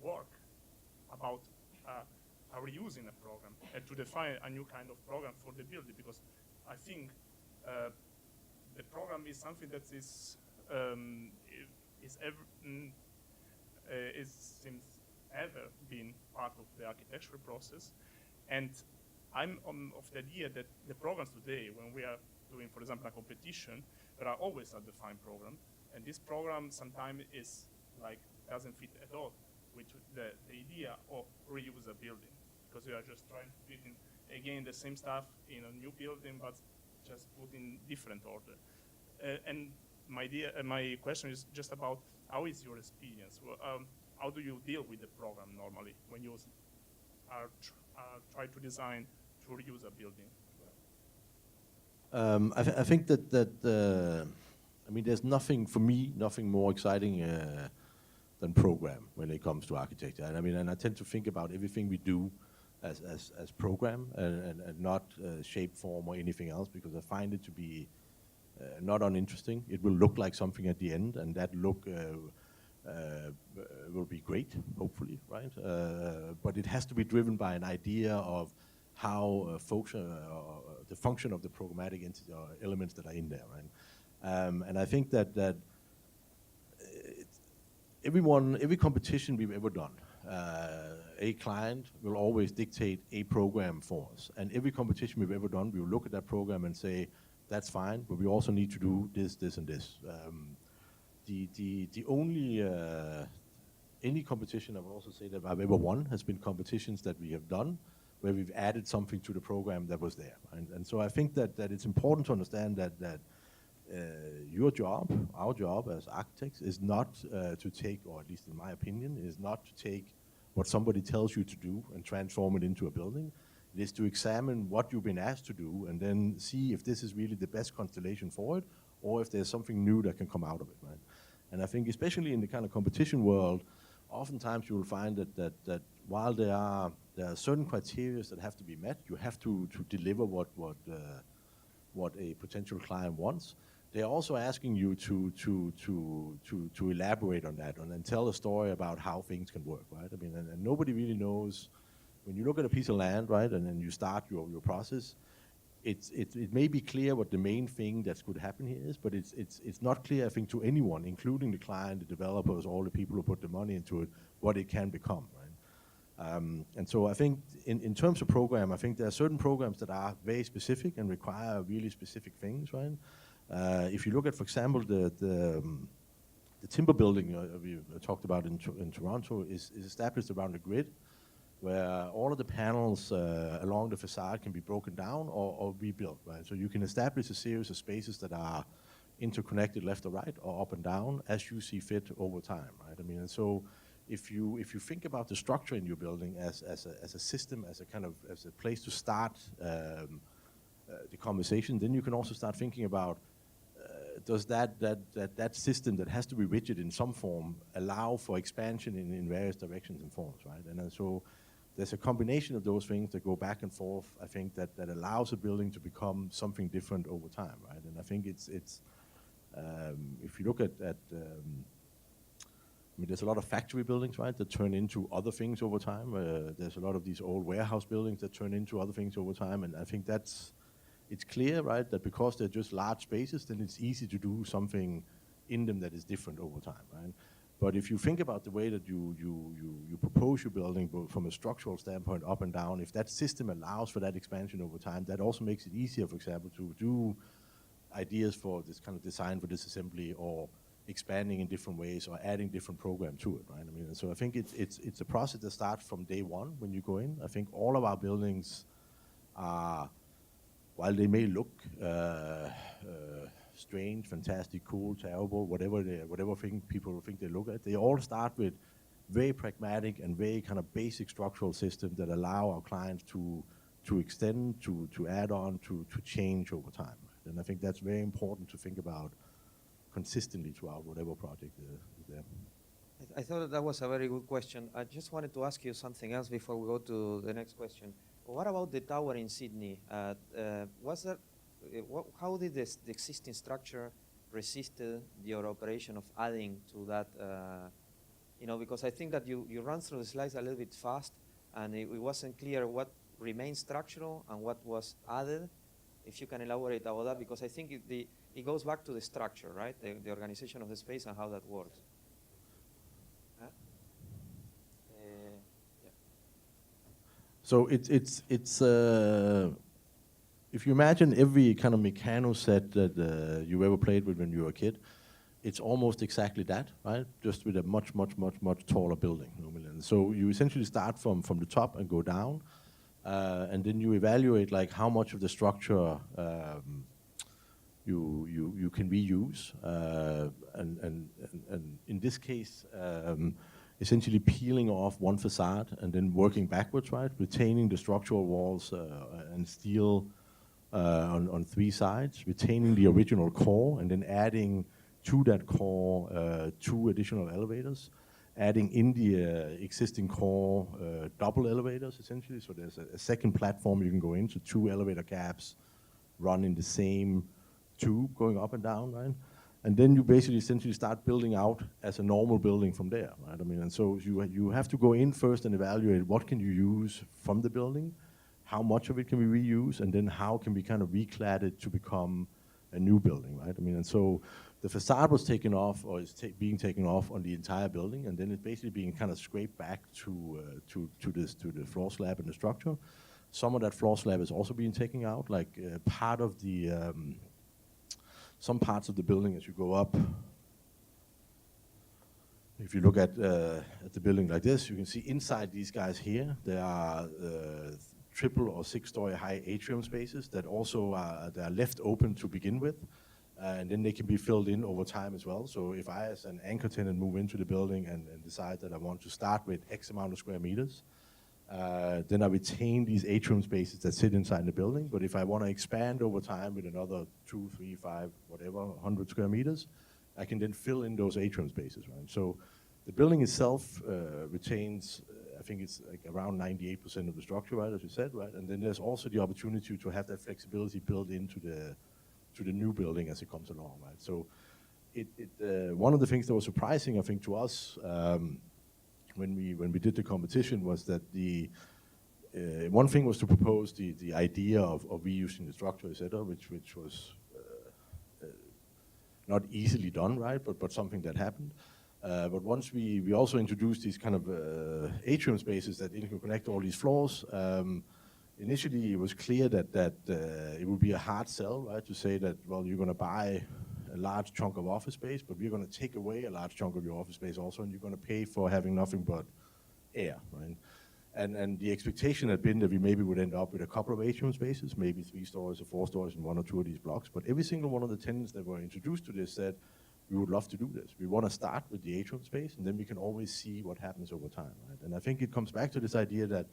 [SPEAKER 4] work about reusing a program and to define a new kind of program for the building, because I think the program is something that is since ever been part of the architectural process, and I'm of the idea that the programs today, when we are doing, for example, a competition, there are always a defined program, and this program sometimes is like doesn't fit at all with the idea of reuse a building, because we are just trying to fit in again the same stuff in a new building, but just put in different order. And my question is just about how is your experience? How do you deal with the program normally when you are try to design to reuse a building?
[SPEAKER 2] I think that I mean, there's nothing for me, nothing more exciting than program when it comes to architecture. And I mean, and I tend to think about everything we do as program and not shape, form, or anything else, because I find it to be not uninteresting. It will look like something at the end, and that look will be great, hopefully, right? But it has to be driven by an idea of how the function of the programmatic entity or elements that are in there, right? And I think that every competition we've ever done, a client will always dictate a program for us. And every competition we've ever done, we will look at that program and say, that's fine, but we also need to do this, this, and this. The only any competition I would also say that I've ever won has been competitions that we have done where we've added something to the program that was there. And so I think that it's important to understand that your job, our job as architects, is not to take, or at least in my opinion, is not to take what somebody tells you to do and transform it into a building. It is to examine what you've been asked to do and then see if this is really the best constellation for it, or if there's something new that can come out of it, right? And I think especially in the kind of competition world, oftentimes you will find that while there are certain criteria that have to be met, you have to deliver what a potential client wants. They're also asking you to elaborate on that and tell a story about how things can work, right? I mean, and nobody really knows. When you look at a piece of land, right, and then you start your process, it may be clear what the main thing that could happen here is, but it's not clear, I think, to anyone, including the client, the developers, all the people who put the money into it, what it can become, right? And so I think in terms of program, I think there are certain programs that are very specific and require really specific things, right? If you look at, for example, the timber building we talked about in Toronto is established around a grid, where all of the panels along the facade can be broken down or rebuilt, right? So you can establish a series of spaces that are interconnected left or right or up and down as you see fit over time, right? I mean, and so if you think about the structure in your building as a system, as a place to start the conversation, then you can also start thinking about does that system that has to be rigid in some form allow for expansion in various directions and forms, right? And so there's a combination of those things that go back and forth, I think, that allows a building to become something different over time, right? And I think it's if you look at I mean, there's a lot of factory buildings, right, that turn into other things over time. There's a lot of these old warehouse buildings that turn into other things over time, and I think it's clear, right, that because they're just large spaces, then it's easy to do something in them that is different over time, right? But if you think about the way that you propose your building, both from a structural standpoint, up and down, if that system allows for that expansion over time, that also makes it easier, for example, to do ideas for this kind of design for disassembly, or expanding in different ways, or adding different programs to it, right? I mean, so I think it's a process that starts from day one when you go in. I think all of our buildings are, while they may look strange, fantastic, cool, terrible, whatever thing people think they look at, they all start with very pragmatic and very kind of basic structural systems that allow our clients to extend, to add on, to change over time. And I think that's very important to think about consistently throughout whatever project is there.
[SPEAKER 1] I thought that was a very good question. I just wanted to ask you something else before we go to the next question. What about the tower in Sydney? How did the existing structure resist your operation of adding to that? Because I think that you ran through the slides a little bit fast, and it wasn't clear what remained structural and what was added. If you can elaborate about that, because I think it goes back to the structure, right? The organization of the space and how that works. Huh? Yeah.
[SPEAKER 2] So it's if you imagine every kind of mechano set that you ever played with when you were a kid, it's almost exactly that, right? Just with a much taller building. And so you essentially start from the top and go down, and then you evaluate like how much of the structure you can reuse, and in this case, essentially peeling off one facade and then working backwards, right? Retaining the structural walls and steel on three sides, retaining the original core, and then adding to that core 2 additional elevators, adding in the existing core double elevators, essentially. So there's a second platform you can go into, 2 elevator cabs run in the same tube going up and down, right? And then you basically essentially start building out as a normal building from there, right? I mean, and so you have to go in first and evaluate what can you use from the building, how much of it can we reuse, and then how can we kind of reclad it to become a new building, right? I mean, and so the facade was taken off, or is being taken off on the entire building, and then it's basically being kind of scraped back to the floor slab and the structure. Some of that floor slab is also being taken out, like part of the some parts of the building as you go up. If you look at the building like this, you can see inside these guys here, there are triple or 6-story high atrium spaces that also they are left open to begin with, and then they can be filled in over time as well. So if I, as an anchor tenant, move into the building and decide that I want to start with X amount of square meters, then I retain these atrium spaces that sit inside the building. But if I want to expand over time with another 2, 3, 5, whatever, 100 square meters, I can then fill in those atrium spaces, right? So the building itself retains, I think it's like around 98% of the structure, right, as you said, right? And then there's also the opportunity to have that flexibility built into the new building as it comes along, right? So one of the things that was surprising, I think, to us when we did the competition was that one thing was to propose the idea of reusing the structure, etc., which was not easily done, right? But something that happened. But once we also introduced these kind of atrium spaces that interconnect all these floors, initially it was clear that it would be a hard sell, right? To say that, well, you're going to buy a large chunk of office space, but we're going to take away a large chunk of your office space also, and you're going to pay for having nothing but air, right? And the expectation had been that we maybe would end up with a couple of atrium spaces, maybe 3 stories or 4 stories in 1 or 2 of these blocks. But every single one of the tenants that were introduced to this said, we would love to do this. We want to start with the atrium space, and then we can always see what happens over time, right? And I think it comes back to this idea that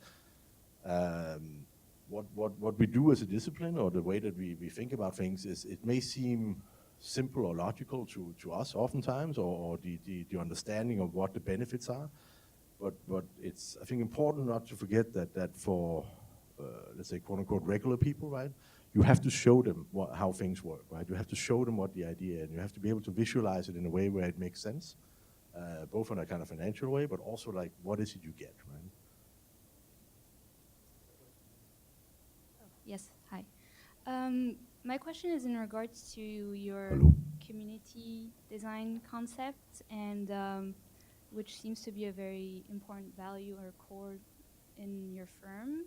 [SPEAKER 2] what we do as a discipline, or the way that we think about things, is it may seem simple or logical to us oftentimes, or the understanding of what the benefits are. but it's, I think, important not to forget that for, let's say, quote unquote, regular people, right? You have to show them how things work, right? You have to show them what the idea is, and you have to be able to visualize it in a way where it makes sense, both in a kind of financial way, but also like, what is it you get, right?
[SPEAKER 5] Yes, hi. My question is in regards to your
[SPEAKER 2] Hello.
[SPEAKER 5] community design concept, and which seems to be a very important value or core in your firm.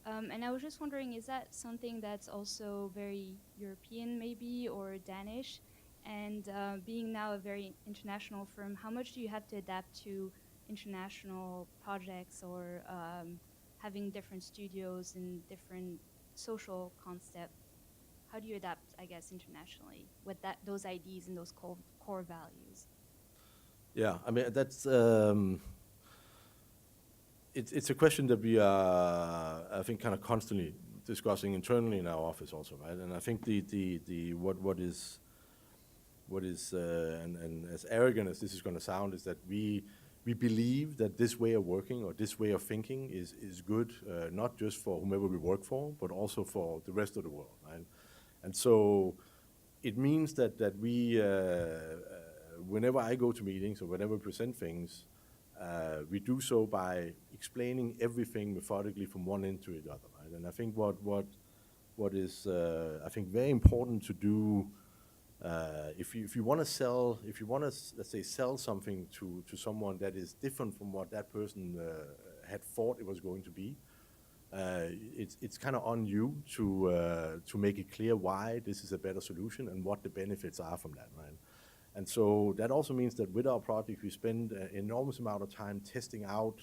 [SPEAKER 5] And I was just wondering, is that something that's also very European maybe, or Danish? And being now a very international firm, how much do you have to adapt to international projects, or having different studios and different social concept? How do you adapt, I guess, internationally with those ideas and those core values?
[SPEAKER 2] Yeah, I mean, that's, it's a question that we are, I think, kind of constantly discussing internally in our office also, right? And I think what is, and as arrogant as this is going to sound, is that we believe that this way of working or this way of thinking is good, not just for whomever we work for, but also for the rest of the world, right? And so it means that we, whenever I go to meetings or whenever we present things, we do so by explaining everything methodically from one end to the other, right? And I think what is, I think, very important to do, if you want to let's say, sell something to someone that is different from what that person had thought it was going to be, it's kind of on you to make it clear why this is a better solution and what the benefits are from that, right? And so that also means that with our project, we spend an enormous amount of time testing out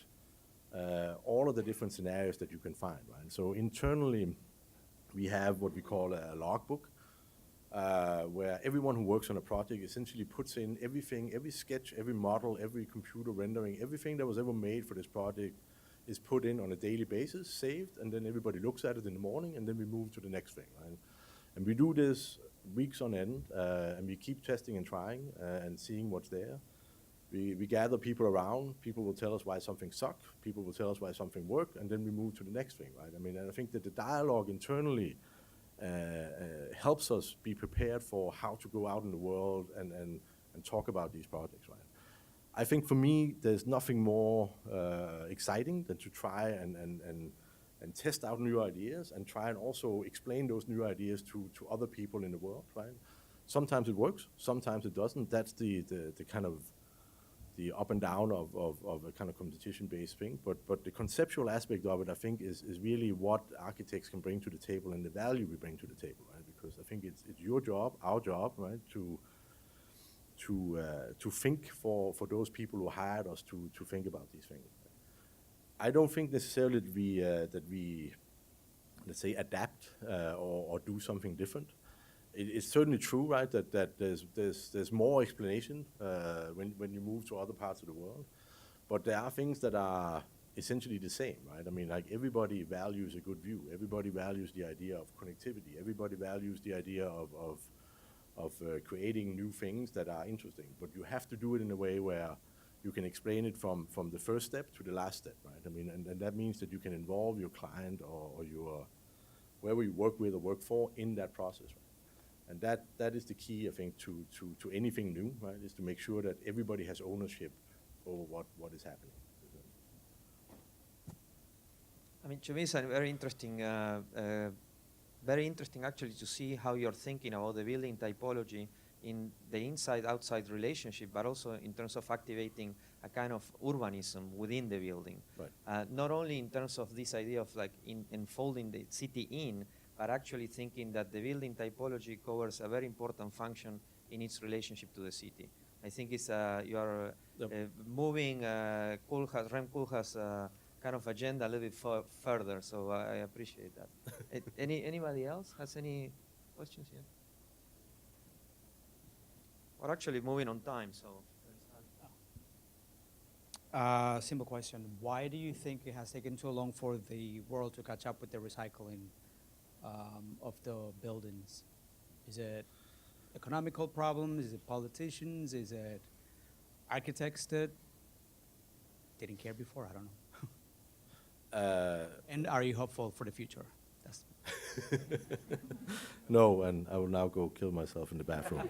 [SPEAKER 2] all of the different scenarios that you can find, right? So internally, we have what we call a logbook, where everyone who works on a project essentially puts in everything, every sketch, every model, every computer rendering, everything that was ever made for this project is put in on a daily basis, saved, and then everybody looks at it in the morning, and then we move to the next thing, right? And we do this weeks on end, and we keep testing and trying and seeing what's there. We gather people around. People will tell us why something sucked. People will tell us why something worked, and then we move to the next thing, right? I mean, and I think that the dialogue internally helps us be prepared for how to go out in the world and talk about these projects, right? I think for me, there's nothing more exciting than to try and test out new ideas and try and also explain those new ideas to other people in the world, right? Sometimes it works, sometimes it doesn't. That's the kind of the up and down of a kind of competition-based thing. But the conceptual aspect of it, I think, is really what architects can bring to the table and the value we bring to the table, right? Because I think it's your job, our job, right, to think for those people who hired us to think about these things. I don't think necessarily that we let's say, adapt or do something different. It's certainly true, right, that there's more explanation when you move to other parts of the world, but there are things that are essentially the same, right? I mean, like, everybody values a good view. Everybody values the idea of connectivity. Everybody values the idea of creating new things that are interesting, but you have to do it in a way where you can explain it from the first step to the last step, right? I mean, and that means that you can involve your client or your whoever you work with or work for in that process, right? And that is the key, I think, to anything new, right? Is to make sure that everybody has ownership over what is happening.
[SPEAKER 1] I mean, to me, it's a very interesting actually to see how you're thinking about the building typology in the inside-outside relationship, but also in terms of activating a kind of urbanism within the building.
[SPEAKER 2] Right.
[SPEAKER 1] Not only in terms of this idea of like enfolding the city in, but actually thinking that the building typology covers a very important function in its relationship to the city. I think it's you are moving Rem Koolhaas kind of agenda a little bit further, so I appreciate that. Anybody else has any questions here? We're actually moving on time, so.
[SPEAKER 6] Simple question. Why do you think it has taken so long for the world to catch up with the recycling of the buildings? Is it economical problems? Is it politicians? Is it architects that didn't care before? I don't know.
[SPEAKER 2] Uh,
[SPEAKER 6] And are you hopeful for the future? That's
[SPEAKER 2] No, and I will now go kill myself in the bathroom.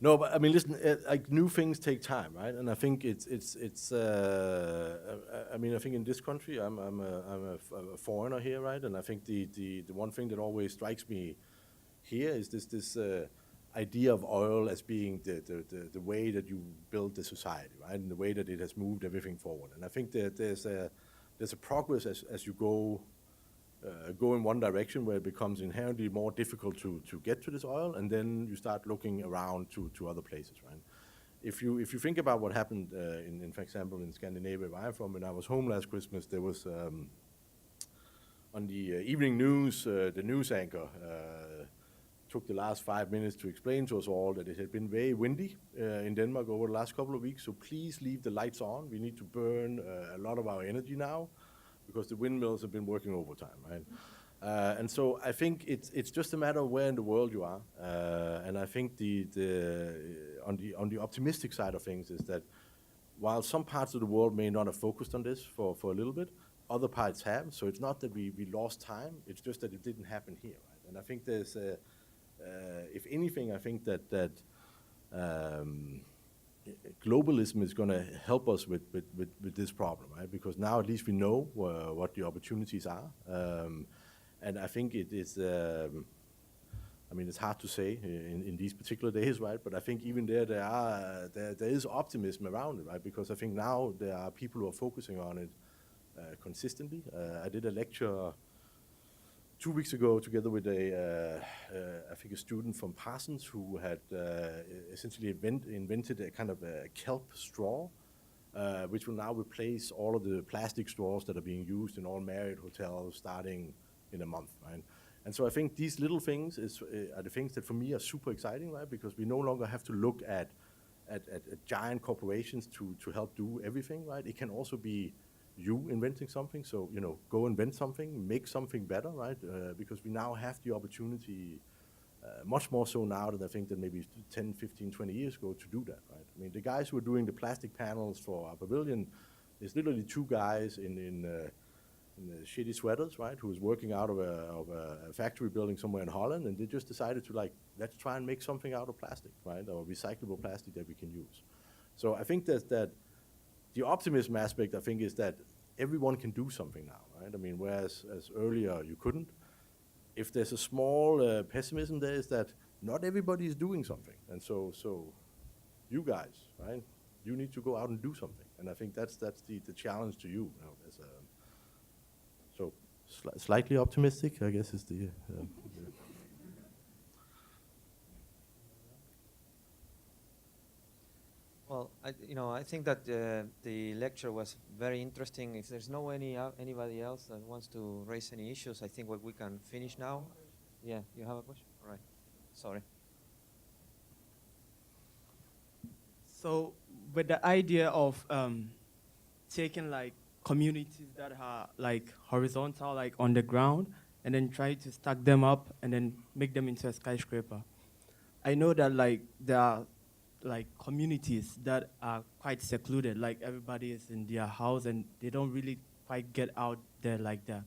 [SPEAKER 2] No, but I mean, listen, like new things take time, right? And I think it's. I mean, I think in this country, I'm a foreigner here, right? And I think the one thing that always strikes me here is this idea of oil as being the way that you build the society, right? And the way that it has moved everything forward. And I think that there's a progress as you go in one direction where it becomes inherently more difficult to get to this oil, and then you start looking around to other places, right? If you think about what happened for example, in Scandinavia, where I'm from, when I was home last Christmas, there was on the evening news, the news anchor took the last 5 minutes to explain to us all that it had been very windy in Denmark over the last couple of weeks, so please leave the lights on. We need to burn a lot of our energy now, because the windmills have been working overtime, right? And so I think it's just a matter of where in the world you are. And I think on the optimistic side of things is that while some parts of the world may not have focused on this for a little bit, other parts have. So it's not that we lost time, it's just that it didn't happen here, right? And I think there's, if anything, I think that globalism is going to help us with this problem, right? Because now at least we know what the opportunities are, and I think it is. I mean, it's hard to say in these particular days, right? But I think even there is optimism around it, right? Because I think now there are people who are focusing on it consistently. I did a lecture 2 weeks ago together with I think a student from Parsons who had essentially invented a kind of a kelp straw, which will now replace all of the plastic straws that are being used in all Marriott hotels starting in a month, right? And so I think these little things are the things that for me are super exciting, right? Because we no longer have to look at giant corporations to help do everything, right? It can also be you inventing something, so go invent something, make something better, right? Because we now have the opportunity, much more so now than I think that maybe 10, 15, 20 years ago to do that, right? I mean, the guys who are doing the plastic panels for our pavilion is literally 2 guys in the shitty sweaters, right? Who was working out of a factory building somewhere in Holland, and they just decided to let's try and make something out of plastic, right? Or recyclable plastic that we can use. So I think that the optimism aspect, I think, is that everyone can do something now, right? I mean, whereas as earlier you couldn't. If there's a small pessimism there, is that not everybody is doing something. And so you guys, right? You need to go out and do something. And I think that's the challenge to you. So slightly optimistic, I guess, is the...
[SPEAKER 1] Well, I think that the lecture was very interesting. If there's anybody else that wants to raise any issues, I think we can finish now. Yeah, you have a question? All right. Sorry.
[SPEAKER 7] So, with the idea of taking communities that are horizontal, on the ground, and then try to stack them up and then make them into a skyscraper. I know that there are communities that are quite secluded, everybody is in their house and they don't really quite get out there like that.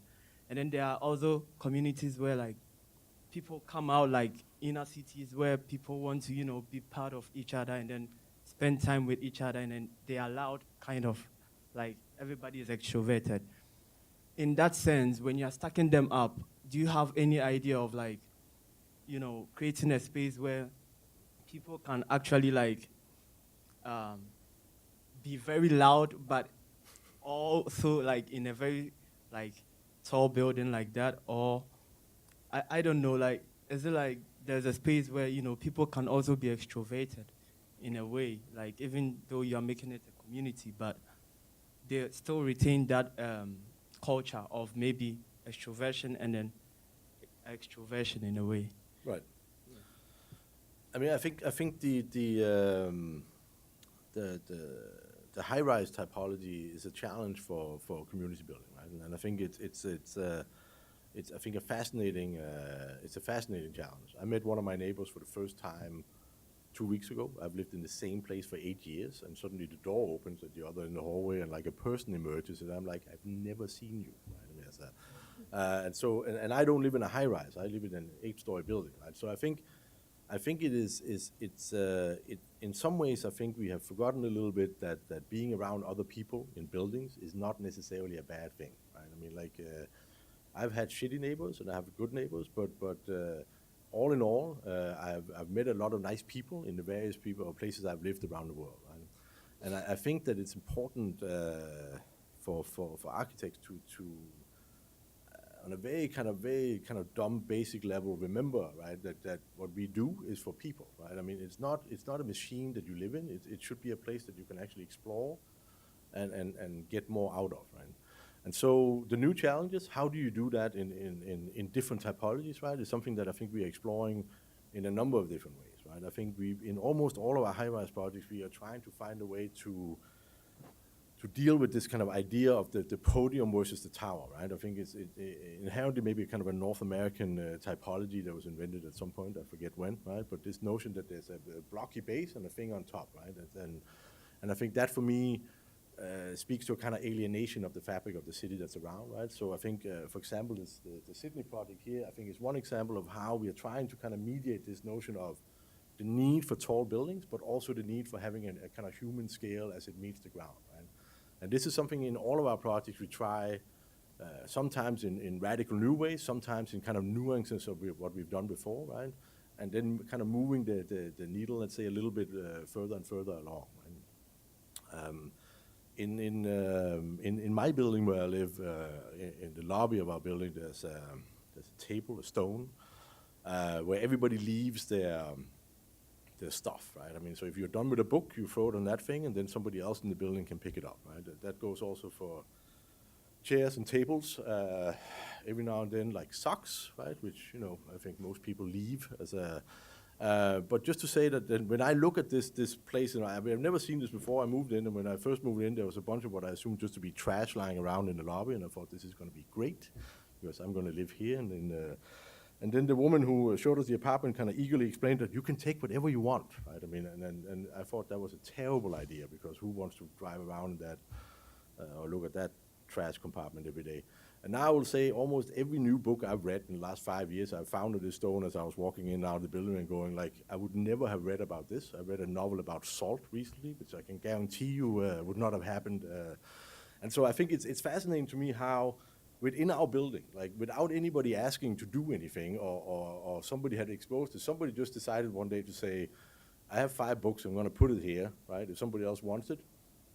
[SPEAKER 7] And then there are also communities where people come out, inner cities where people want to be part of each other and then spend time with each other, and then they are allowed kind of everybody is extroverted. In that sense, when you're stacking them up, do you have any idea of creating a space where people can actually be very loud, but also in a very tall building like that? Or I don't know, is it there's a space where people can also be extroverted in a way, even though you're making it a community, but they still retain that culture of maybe extroversion and then extroversion in a way.
[SPEAKER 2] Right. I mean, I think the high-rise typology is a challenge for community building, right? And I think it's I think a fascinating challenge. I met one of my neighbors for the first time 2 weeks ago. I've lived in the same place for 8 years, and suddenly the door opens at the other in the hallway, and like a person emerges, and I'm like, I've never seen you. Right? I mean, that's and I don't live in a high rise. I live in an 8-story building. Right? So I think in some ways I think we have forgotten a little bit that being around other people in buildings is not necessarily a bad thing. Right? I mean, like I've had shitty neighbors and I have good neighbors, but all in all, I've met a lot of nice people in the various people or places I've lived around the world. Right? And I think that it's important for architects to on a very kind of dumb basic level, remember, right, that what we do is for people, right? I mean, it's not a machine that you live in. It should be a place that you can actually explore and get more out of, right? And so the new challenges, how do you do that in different typologies, right, is something that I think we are exploring in a number of different ways, right? I think in almost all of our high-rise projects, we are trying to find a way to deal with this kind of idea of the podium versus the tower, right? I think it's inherently maybe kind of a North American typology that was invented at some point, I forget when, right? But this notion that there's a blocky base and a thing on top, right? And I think that for me speaks to a kind of alienation of the fabric of the city that's around, right? So I think, for example, the Sydney project here, I think is one example of how we are trying to kind of mediate this notion of the need for tall buildings, but also the need for having a kind of human scale as it meets the ground, right? And this is something in all of our projects we try, sometimes in radical new ways, sometimes in kind of nuances of what we've done before, right? And then kind of moving the needle, let's say, a little bit further and further along. Right? In my building where I live, in the lobby of our building, there's a table, a stone, where everybody leaves their stuff, right? I mean, so if you're done with a book, you throw it on that thing, and then somebody else in the building can pick it up, right? That goes also for chairs and tables. Every now and then, like socks, right? Which, you know, I think most people leave as a... but just to say that when I look at this place, and I've never seen this before, I moved in, and when I first moved in, there was a bunch of what I assumed just to be trash lying around in the lobby, and I thought this is going to be great, because I'm going to live here, and then the woman who showed us the apartment kind of eagerly explained that you can take whatever you want, right? I mean, and I thought that was a terrible idea, because who wants to drive around in that or look at that trash compartment every day? And now I will say almost every new book I've read in the last 5 years, I found this stone as I was walking in and out of the building and going like, I would never have read about this. I read a novel about salt recently, which I can guarantee you would not have happened. And so I think it's fascinating to me how within our building, like without anybody asking to do anything or somebody had exposed it, somebody just decided one day to say, I have 5 books, I'm going to put it here, right? If somebody else wants it,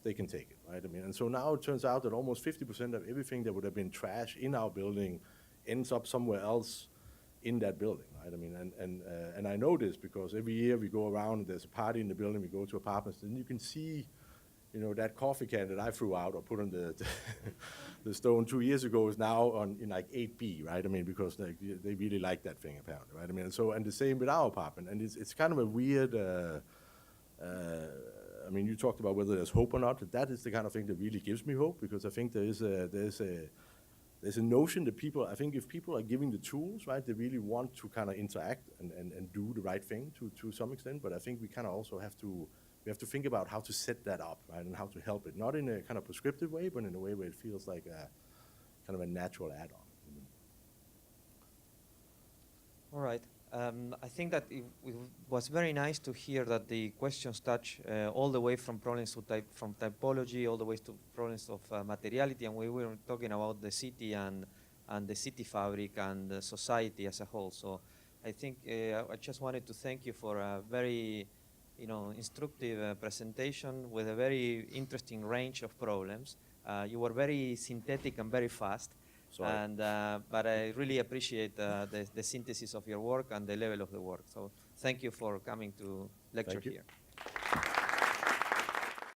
[SPEAKER 2] they can take it, right? I mean, and so now it turns out that almost 50% of everything that would have been trash in our building ends up somewhere else in that building, right? I mean, and I know this because every year we go around and there's a party in the building, we go to apartments, and you can see, you know, that coffee can that I threw out or put on the stone 2 years ago is now in like 8B, right? I mean, because they really like that thing apparently, right? I mean, and the same with our apartment, and it's kind of a weird. I mean, you talked about whether there's hope or not. That is the kind of thing that really gives me hope, because I think there's a notion that people, I think if people are giving the tools, right, they really want to kind of interact and do the right thing to some extent. But I think we kind of also have to think about how to set that up, right, and how to help it, not in a kind of prescriptive way, but in a way where it feels like a kind of a natural add-on.
[SPEAKER 1] All right. I think that it was very nice to hear that the questions touch all the way from problems from typology, all the way to problems of materiality, and we were talking about the city and the city fabric and the society as a whole. So I think I just wanted to thank you for a very, instructive presentation with a very interesting range of problems. You were very synthetic and very fast.
[SPEAKER 2] Sorry.
[SPEAKER 1] But I really appreciate the synthesis of your work and the level of the work. So thank you for coming to lecture
[SPEAKER 2] Thank you.
[SPEAKER 1] here.